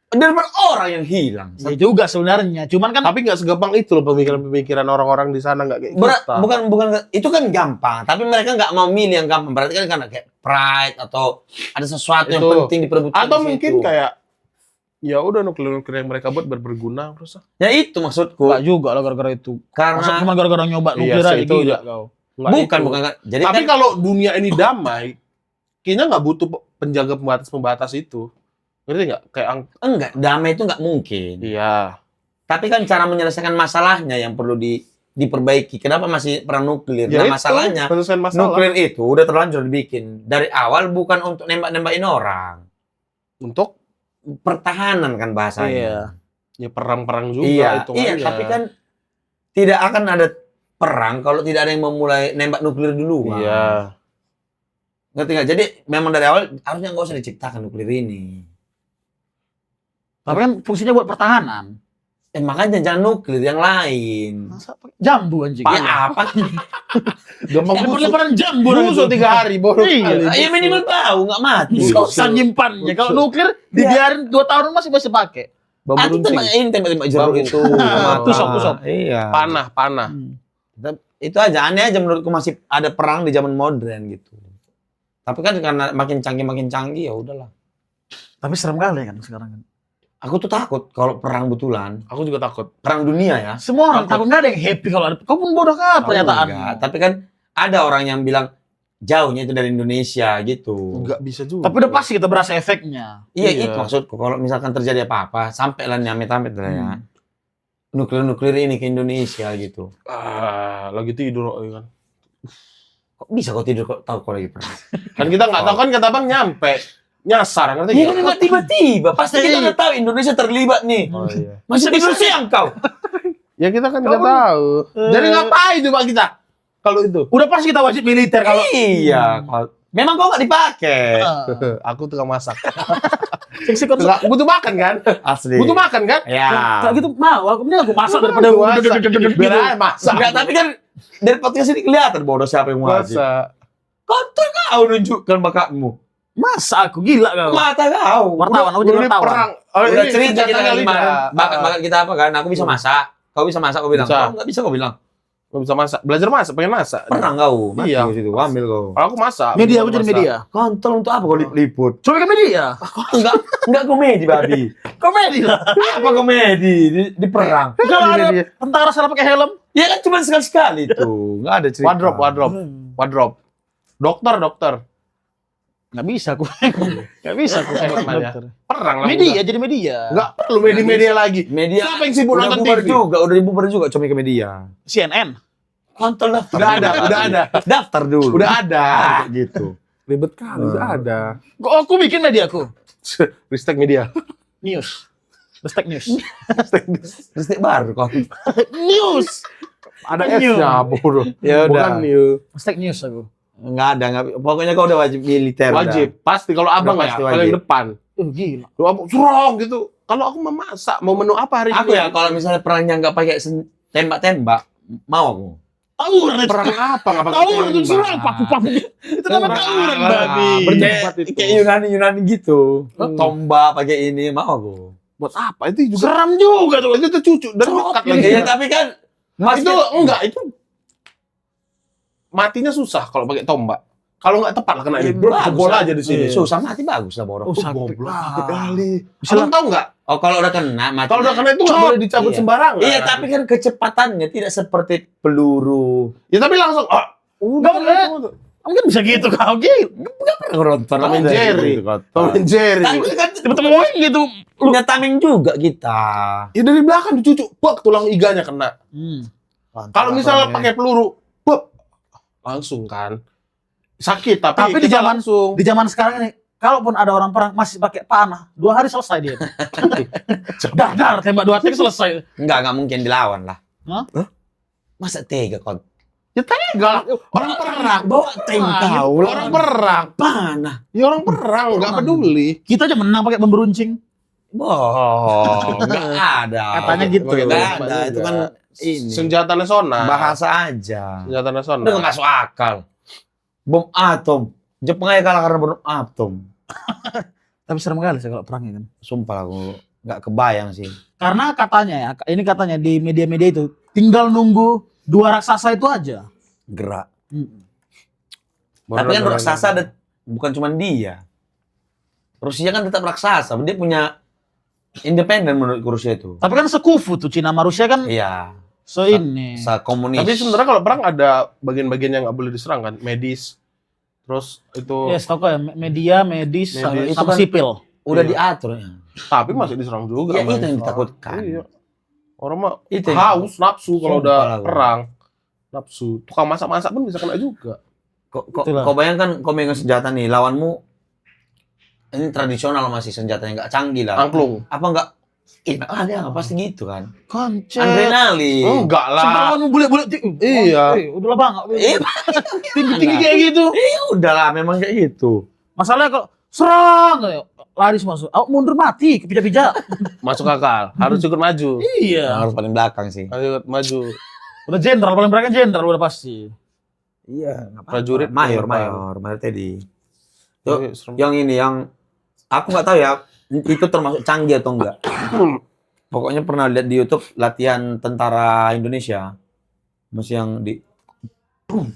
daripada orang yang hilang. Ya juga sebenarnya, cuman kan Tapi nggak segampang itu loh pemikiran-pemikiran orang-orang di sana, nggak kayak kita. Bukan itu kan gampang, tapi mereka nggak mau milih yang gampang. Berarti kan karena kayak pride atau ada sesuatu yang Itu. penting diperebutkan. Atau di mungkin situ. kayak ya udah nuklir yang mereka buat berguna terus. Ya itu maksudku. enggak juga lah gara-gara itu. Masa Karena cuma gara-gara nyoba Iya nuklir sih, aja itu gila udah. kau. Nggak bukan itu. jadi Tapi kan kalau dunia ini damai, kayaknya nggak butuh penjaga pembatas itu. Ngerti nggak? Kayak enggak damai itu nggak mungkin. iya. Tapi kan cara menyelesaikan masalahnya yang perlu diperbaiki. Kenapa masih perang nuklir? Ya Nah itu, masalahnya penyelesaian masalah. nuklir itu udah terlanjur dibikin dari awal bukan untuk nembak-nembakin orang. Untuk Pertahanan kan bahasanya. Iya. ya perang-perang juga Iya, hitungannya. tapi kan tidak akan ada perang kalau tidak ada yang memulai nembak nuklir dulu. Iya. Ngerti nggak? Jadi memang dari awal harusnya nggak usah diciptakan nuklir ini. Tapi kan fungsinya buat pertahanan. Makanya jangan nuklir yang lain. Masa jambu anjing. Ya apa? Gampang Lebaran jambu busuk 3 hari baru kali. Ya minimal tahu nggak mati. Susah nyimpannya. Kalau nuklir dibiarin 2 tahun masih bisa pakai. Atau tembak jeruk itu. Tusuk. Iya. Panah. Itu aja aneh aja menurutku masih ada perang di zaman modern gitu. Tapi kan karena makin canggih ya udahlah. Tapi serem kali kan sekarang kan. Aku tuh takut kalau perang betulan, Aku juga takut. perang dunia ya. Semua orang takut, nggak ada yang happy kalau ada. Kau pun bodoh kan pernyataan. Enggak, tapi kan ada orang yang bilang jauhnya itu dari Indonesia gitu. Enggak bisa juga. Tapi udah pasti kita berasa efeknya. Iya, Iya. itu maksudku. Kalau misalkan terjadi apa-apa, sampai lah nyamit-nyamit lah ya. Nuklir ini ke Indonesia gitu. Lagi tidur kan. Kok bisa kau tidur kok tahu kau lagi perang? Kan kita nggak tahu kan kata Bang nyampe. Nyasar ngerti Iya nggak? kan tiba-tiba. Pasti kita nggak tahu Indonesia terlibat nih. Oh iya. Masih tidur siang kau. Ya kita kan nggak tahu. Jadi ngapain coba kita? Kalau itu. Udah pasti kita wajib militer kalau. Iya. Memang kau nggak dipakai. Aku tukang masak. Seksi konsep. Nggak, butuh makan kan? Asli. Butuh makan kan? Ya. Kalau gitu mau, aku ini aku masak daripada Biar aja masak. Enggak, tapi kan dari podcast ini kelihatan bodoh siapa yang wajib. Masak. Kotor kau nunjukkan bakatmu. Masa aku gila kau. Mata kau. Wartawan, aku jadi Udah wartawan. perang. Udah ini cerita kita senjatanya kan lidah. bakat kita apa kan? Aku bisa masak. Kau bisa masak, kau bilang. Bisa. Kau nggak bisa, kau bilang. Nggak bisa masak. Belajar masak, pengen masak. Perang kau, mati Iya. kau situ, ambil kau. Kalau aku masak. Media, aku aku jadi masak. media. Kontol untuk apa kau liput? Coba kan media. Enggak komedi, babi. Komedi lah. Apa komedi di perang? Kalau ada Media. tentara salah pakai helm. Ya kan cuma sekali-sekali tuh. Enggak ada cerita. Wardrobe. Dokter. Nggak bisa aku. Nggak bisa aku. Namanya. Perang lah. Media, jadi media. Nggak perlu media lagi. Media. Siapa yang sibuk udah nonton bubar TV? udah dibubar juga cuma ke media. CNN. Kontol daftar. Udah ada. Daftar dulu. Udah ada. Kayak gitu. Ribet kali, udah ada. Kok aku bikin media aku? Ristek media. News. Hashtag news. Terus baru kontol. News. Ada S-nya, bro. Ya udah. Bukan new. Hashtag news aku. Enggak. Pokoknya kau udah wajib militer. Wajib. Pasti kalau abang Udah ya, pasti paling wajib. depan. Gila. Lu abang serong gitu. Kalau aku mau masak, mau menu apa hari Aku ini? ya kalau misalnya perangnya nggak pakai tembak-tembak, mau aku. Tawuran itu. Perang apa? Nggak pakai Tawuran itu tembak. serang paku-paku. Itu namanya tawuran, Perang. babi. Berdebat itu. Kayak Yunani gitu. Tombak pakai ini mau aku. Buat apa? Itu juga. Seram juga tuh. Itu cucu dan dekat lagi. Iya tapi kan Mas Itu enggak, itu matinya susah kalau pakai tombak. Kalau nggak tepat lah kena ini. Bro, bola aja di sini. Susah mati bagus lah borok. Oh, sakit. Goblok Ah. kali. Bisa Abang tahu nggak? Oh kalau udah kena mati. Kalau udah kena itu nggak boleh dicabut Iya. sembarangan. Iya tapi kan kecepatannya tidak seperti peluru. Ya tapi langsung. Nggak boleh. Mungkin bisa gitu kau gila. Enggak pernah nonton. Tom and Jerry. Tom and Jerry. Tapi kan Temuin gitu. punya tameng juga kita. Ya dari belakang dicucuk, bak tulang iganya kena. Kalau misalnya pakai peluru, bak langsung kan. Sakit tapi Di kita zaman langsung. di zaman sekarang ini, kalaupun ada orang perang masih pakai panah, 2 hari selesai dia. Dar, tembak 2 tik selesai. Enggak mungkin dilawan lah. Hah? Masa tega kau? Ya tega. Orang perang. Bawa tank kau lah. Orang perang. Panah. Ya orang perang, nggak peduli. Kita aja menang pakai bambu runcing. Boh, enggak ada. Katanya gitu. Enggak ada. Itu kan ini. Senjata nasional. Bahasa aja. Senjata Udah nasional. nggak masuk akal. Bom atom. Jepang aja kalah karena bom atom. Tapi serem kali sih kalau perangnya kan. Sumpah aku nggak kebayang sih. Karena katanya ya, ini katanya di media-media itu tinggal nunggu 2 raksasa itu aja. Gerak. Baru Tapi kan ada raksasa ada, bukan cuma dia. Rusia kan tetap raksasa. Dia punya independen menurut Rusia itu. Tapi kan sekufu tuh Cina sama Rusia kan. Iya. So ini. Komunis. Tapi sebenarnya kalau perang ada bagian-bagian yang nggak boleh diserang kan, medis, terus itu. Yes, tau ya, media, medis, Medis. sama Itu kan- sipil. udah Iya. diatur ya. Tapi masih diserang juga. Ya Mas. itu yang ditakutkan. Iya. Orang mah Itu yang- haus, nafsu kalau Sumpah udah lah, Bang. perang. Nafsu. Tukang masak-masak pun bisa kena juga. Itulah. Kau bayangkan kau megang senjata nih, lawanmu ini tradisional masih senjatanya nggak canggih lah. Angklung. Apa enggak? Dia nggak pasti gitu kan. Koncet. Adrenalin. Enggak lah. Sembarangan bule-bule. Iya. Udahlah bang. Iya. Tinggi-tinggi kayak gitu. Ya udahlah, memang kayak gitu. Masalahnya kalau serang, lari semua. Mundur mati, kepijak-pijak. Masuk akal. Harus ikut maju. Iya. Harus paling belakang sih. Harus ikut maju. Udah jenderal, paling belakang jenderal udah pasti. Iya. Prajurit. Mayor Teddy. Tuh, yang ini yang aku nggak tahu ya itu termasuk canggih atau enggak. Pokoknya pernah lihat di YouTube latihan tentara Indonesia, masih yang di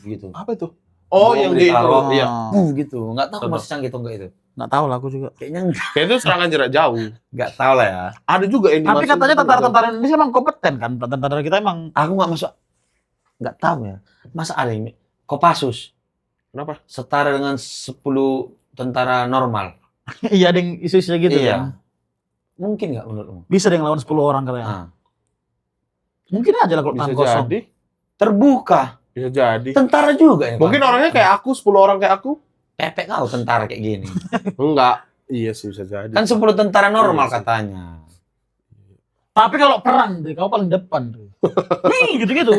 gitu. Apa itu? Oh, Bom yang di ditaruh. iya. Gitu. Nggak tahu Contoh. masih canggih atau enggak itu. Nggak tahu lah aku juga. Kayaknya Kayak itu serangan jarak jauh. nggak tahu lah ya. Ada juga yang Tapi dimasukin katanya ke tentara-tentara Indonesia emang kompeten kan. Tentara kita emang. Aku nggak masuk. Nggak tahu ya. Masa ada yang Kopassus Kenapa? setara dengan 10 tentara normal. Iya ada yang isu-isu gitu Iya. kan. Mungkin nggak menurutmu? Bisa ada yang lawan 10 orang kalian. Ah. Mungkin aja lah kalau Bisa tangan kosong. jadi. Terbuka. Bisa jadi. Tentara juga ya. Mungkin orangnya kayak aku, 10 orang kayak aku. Pepek kau tentara kayak gini. Enggak. Iya sih bisa jadi. Kan 10 tentara normal Iya sih. katanya. Tapi kalau perang deh, kau paling depan tuh. Gitu-gitu.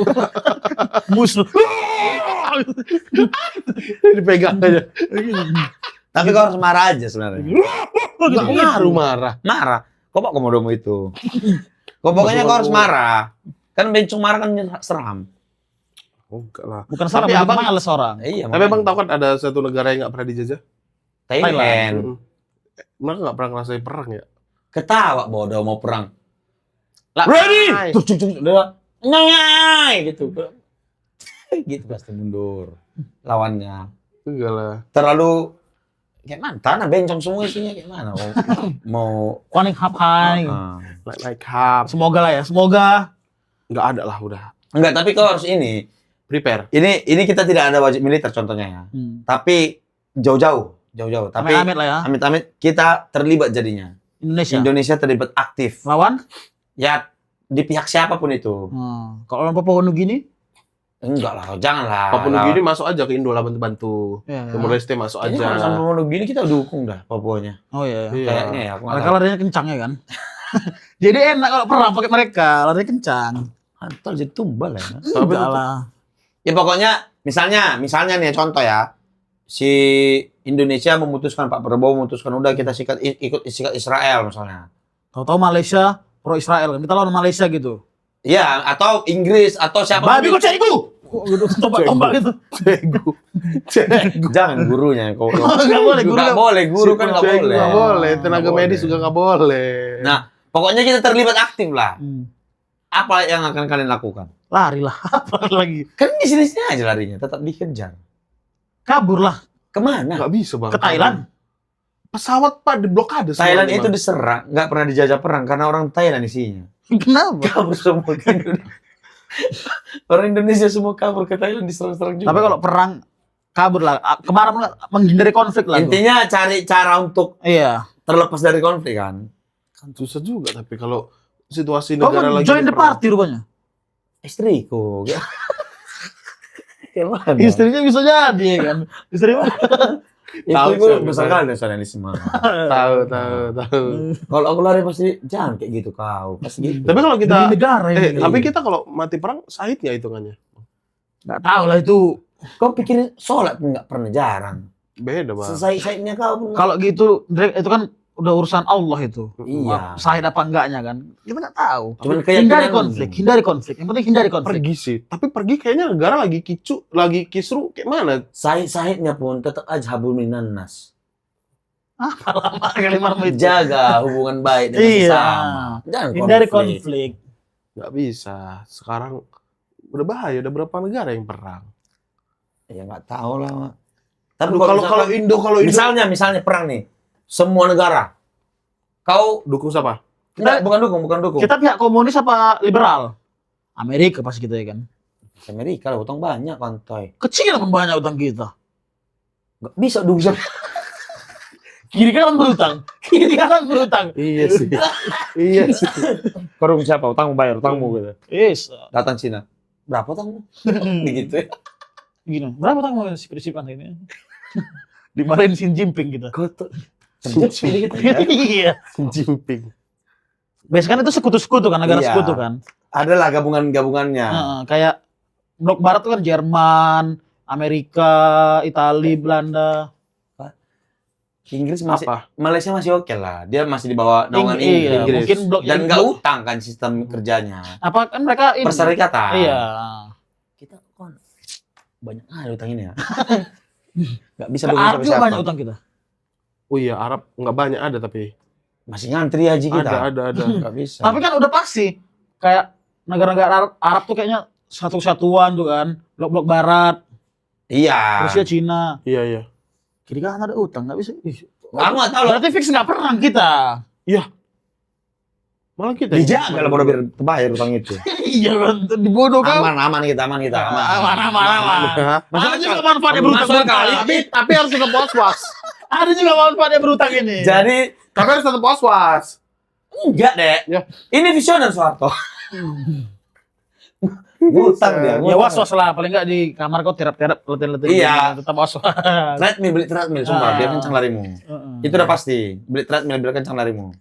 Musuh. dipegang aja. Tapi kau harus marah aja sebenarnya. Enggak ngaruh marah. Marah. Kok pak komodomo itu? Kok pokoknya kau harus marah. Kan bencong marah kan seram. Oh, enggak lah. Bukan salah, Tapi abang- males orang. Iya. Tapi abang tahu kan ada satu negara yang nggak pernah dijajah? Thailand. Mereka nggak pernah ngerasain perang ya? Ketawa bodoh mau perang. Lah, Ready? ay. Tuh, udah nyai gitu. Gitu pasti mundur lawannya. Enggak lah. Terlalu kayak mana? Tanah bencong semua isinya kayak mana? Mau Koning hap-hai. Naik hub. Semoga lah ya, semoga. Enggak ada lah udah. enggak, tapi kau harus ini. Prepare. Ini kita tidak ada wajib militer contohnya ya. Tapi jauh-jauh. Tapi Amit-amit lah ya. amit-amit kita terlibat jadinya. Indonesia. Indonesia terlibat aktif. Lawan? Ya di pihak siapapun itu. Kalau lawan Papua Nugini? Enggak lah, janganlah. Papua Nugini masuk aja ke Indo lah bantu-bantu. Ya, Timor Leste masuk Kayaknya kalau aja. sama Papua Nugini kita dukung dah Papuanya. Oh iya. Iya. Kayaknya ya, aku nggak Mereka tahu. larinya kencang ya kan? Jadi enak kalau perang pakai mereka, larinya kencang. Antal jadi tumbal ya. Enggak lah. Ya pokoknya misalnya nih contoh ya. Si Indonesia memutuskan, Pak Prabowo memutuskan udah kita ikut Israel misalnya. Tahu-tahu Malaysia pro Israel kan. Kita lawan Malaysia gitu. Iya, atau Inggris atau siapa Babi kok cekku. Gitu tombak-tombak gitu. Cegu. Jangan gurunya kok. Enggak boleh guru. Nggak boleh, guru kan nggak Cegu boleh. nggak boleh. Tenaga Nggak medis boleh. juga nggak boleh. Nah, pokoknya kita terlibat aktif lah. Hmm. Apa yang akan kalian lakukan? Lari lah. Apa lagi? Kan di sini aja larinya, tetap dikejar. Kabur lah Kemana? Nggak bisa bang. ke Thailand. Pesawat Pak di blokade. Thailand semuanya, itu Bang. diserang, nggak pernah dijajah perang karena orang Thailand isinya. Kenapa? Kabur semua ke Indonesia. Orang Indonesia semua kabur ke Thailand diserang-serang juga. Tapi kalau perang kabur lah. Kemana pun menghindari konflik lah. intinya cari cara untuk Iya. terlepas dari konflik kan. Kan susah juga tapi kalau situasi Kau negara mau lagi join the perang. party rupanya. Istriku. Gimana? Istrinya bisa jadi ya kan. Istrinya Istriku Tahu, besar tahu. kali nasionalisme. Tahu. Kalau aku lari pasti jangan kayak gitu kau. Pasti gitu. Tapi kalau kita demi negara ini. tapi kita kalau mati perang syahid nggak hitungannya? Nggak tahu lah itu. Kau pikir sholat pun nggak pernah jarang. Beda bang. Selesai-selesainya kau pun. Kalau gitu itu kan udah urusan Allah itu. Iya. Sahid apa enggaknya kan? Kita nggak tahu. Cuman Hindari keyakinan. konflik, hindari konflik. Yang penting hindari konflik. Pergi sih. Tapi pergi kayaknya negara lagi kisru kayak mana? Sahid-sahidnya pun tetap aja habul minan nas. Lama kali malam itu. Jaga hubungan baik dengan Iya. sesama. Jangan Hindari konflik. konflik. Nggak bisa. Sekarang udah bahaya. Udah berapa negara yang perang? Ya nggak tahu lah. Tapi Aduh, kalau Indo misalnya perang nih, semua negara, kau dukung siapa? enggak, bukan dukung. Kita pihak komunis apa liberal? Amerika pasti kita ya kan. Amerika lah, utang banyak kantoy. Kecil pun banyak utang kita. Nggak bisa dukung. Kiri kanan berutang. Kiri kanan berutang. Iya sih. Iya sih. Kau dukung siapa? Utangmu bayar, utangmu gitu. Yes. Datang Cina. Berapa utangmu? Gitu ya. Gini, berapa utang si Presipan ini? Dimarahin Xi Jinping kita. Kau tuh cerdas pilih kita ya. Iya. Xi Jinping. Biasanya kan itu sekutu-sekutu kan, negara Iya. sekutu kan. Adalah gabungan-gabungannya. Kayak blok barat tuh kan Jerman, Amerika, Italia, Belanda. Inggris masih, Apa? Malaysia masih oke lah. Dia masih di bawah naungan Iya, Inggris. mungkin blok Dan nggak blok- utang kan sistem kerjanya. apa kan mereka ini. Perserikatan. Iya. Kita kan banyak kali utang ini ya. Nggak bisa Ke dukung Arab juga siapa-siapa. banyak utang kita. Oh iya, Arab nggak banyak ada tapi. Masih ngantri aja kita. Ada. Nggak bisa. Tapi kan udah pasti kayak negara-negara Arab tuh kayaknya satu kesatuan tuh kan, blok-blok barat, Iya. Rusia, Cina. Iya. Kiri kanan ada utang, nggak bisa. Aku nggak tahu lah. Berarti fix nggak perang kita. Malah kita. Dijaga lah baru biar terbayar utang itu. Iya kan, dibodoh kan. Aman kita. Aman. Hah? Ada juga manfaatnya berutang. Masuk akal. Tapi harus tetap was-was. Ada juga manfaatnya berutang ini. Jadi Tapi harus tetap was-was. enggak deh. Ya. Ini visioner Soeharto. Ngutang dia. Ya was-was lah, paling nggak di kamar kau terap-terap latihan-latihan. Iya. Tetap was-was. Beli treadmill sumpah biar kencang larimu. Heeh. Itu udah pasti. Beli treadmill biar kencang larimu.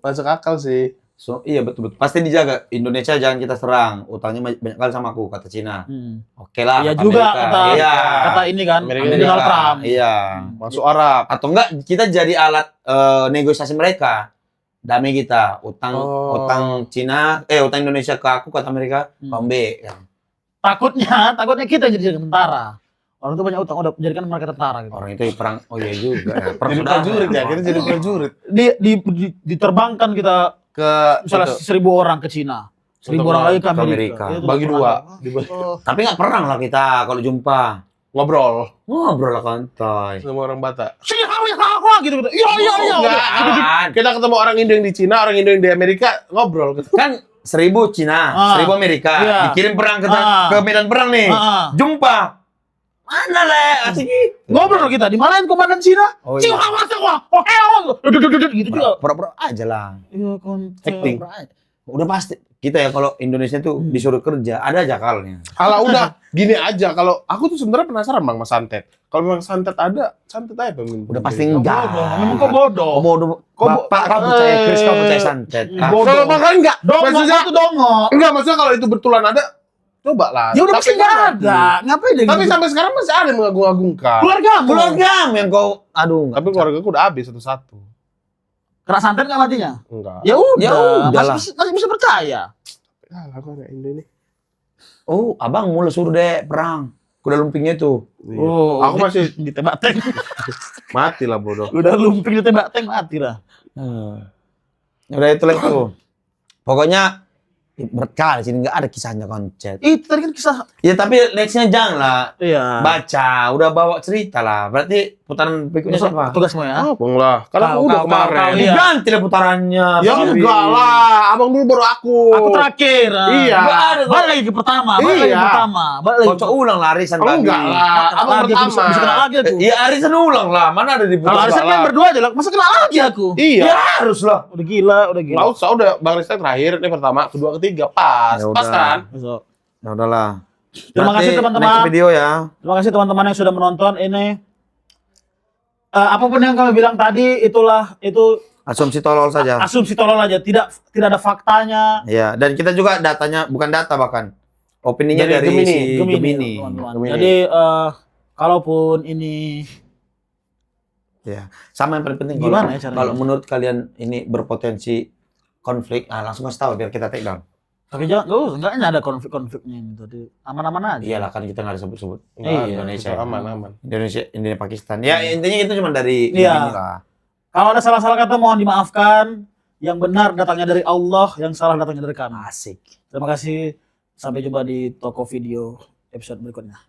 Masuk akal sih. So, iya betul. Pasti dijaga. Indonesia jangan kita serang. Utangnya banyak kali sama aku, kata Cina. Oke lah. Iya kata juga Amerika. kata, Iya. kata ini kan, Amerika. Donald Trump. Iya. Masuk Arab. Atau enggak kita jadi alat negosiasi mereka. Damai kita. Utang Oh. utang Cina, utang Indonesia ke aku, kata Amerika, Kombe. Kan. Takutnya kita jadi tentara. Orang tuh banyak utang, udah jadikan mereka tentara gitu. Orang itu perang. Oh iya juga. Ya. Perang Jadi saudara. prajurit ya, kita jadi prajurit. Diterbangkan kita Ke misalnya itu. 1.000 orang ke Cina. 1.000 orang lagi ke Ke Amerika. Amerika. Itu Bagi perang. dua. Tapi nggak perang lah kita kalau jumpa. Ngobrol Ngobrol lah santai. sama orang Batak. Sini hawa gitu. Iya iya iya. Kan, Kita ketemu orang Indo yang di Cina, orang Indo yang di Amerika, ngobrol gitu. kan 1.000 Cina, Ah. 1.000 Amerika. Iya. Dikirim perang ke Ah. medan perang nih. Ah. Jumpa. Mana le? Asik. Ngobrol kita, di mana komandan Cina? Oh, Ciu iya. hawa semua. Oke, gitu juga. Pura-pura aja lah. Iya, konten. Acting. Pura-pura aja. Udah pasti. Kita ya kalau Indonesia tuh disuruh kerja, ada aja akalnya. Kalau udah gini aja, kalau aku tuh sebenarnya penasaran Bang Mas Santet. Kalau memang Santet ada, Santet aja pemimpin. Udah pasti enggak. Memang kau bodoh. Kau bodoh. Bapak kau percaya Kris, kau percaya santet. Ah, Bodoh. Kalau makanya enggak, Dongo maksudnya itu dongo. enggak, maksudnya kalau itu betulan ada, coba lah. Ya udah pasti nggak kan ada. Ngapain dia Tapi gitu? sampai sekarang masih ada yang mengagung-agungkan. Keluargamu. keluargamu yang kau, aduh. Tapi keluarga aku udah habis satu-satu. Kena santet nggak matinya? Enggak. Ya udah. Ya udah lah. Masih bisa percaya. Ah, aku anak Indo ini. Oh, abang mulai suruh deh perang. Kuda lumpingnya tuh. Oh, aku masih ditembak tank. mati lah bodoh. Udah lumping ditembak tank mati lah. Udah itu lah itu. Pokoknya berat kali sini nggak ada kisahnya koncet. Itu tadi kan kisah. Ya tapi nextnya jangan lah. Iya. Baca, udah bawa cerita lah. Berarti putaran berikutnya siapa? Tugasmu ya. Ah, bang lah. Karena aku udah kemarin. kau, iya. Diganti lah putarannya. Ya Bang. enggak lah, abang dulu baru aku. Aku terakhir. Iya. Nggak ada. Balik lagi ke pertama. Balik lagi ke Iya. pertama. Balik lagi. Kocok ulang lah arisan Oh, tadi. enggak lah, abang Lagi, aku pertama. bisa kena lagi aku. Iya arisan ulang lah. Mana ada di Kalau putaran? arisan kan berdua aja lah. Masa kena lagi aku? Iya. Ya harus lah. Udah gila, udah gila. Nggak usah, udah Bang Rizky terakhir, ini pertama, kedua, ketiga, pas. Ya Pas udah. kan? Besok. Ya udahlah. Terima kasih, Berarti teman-teman. next video ya. Terima kasih teman-teman yang sudah menonton ini. Apapun yang kami bilang tadi itu Asumsi tolol saja. asumsi tolol aja, tidak ada faktanya. Ya, dan kita juga datanya bukan data bahkan. Opininya Dari dari, Gemini. si Gemini. teman-teman. Gemini. Jadi kalaupun ini Ya. Sama yang paling penting Gimana kalau, ya caranya? kalau menurut kalian ini berpotensi konflik, langsung kasih tahu biar kita take down. tapi jangan enggak ada konflik-konfliknya ini tadi. Aman-aman aja. Iyalah kan kita nggak ada sebut-sebut. Nggak ada, Indonesia. itu aman, aman. Indonesia Pakistan. Ya intinya itu cuma dari Iya. Gemini lah. Kalau ada salah-salah kata mohon dimaafkan. Yang benar datangnya dari Allah, yang salah datangnya dari kami. Asik. Terima kasih. Sampai jumpa di toko video episode berikutnya.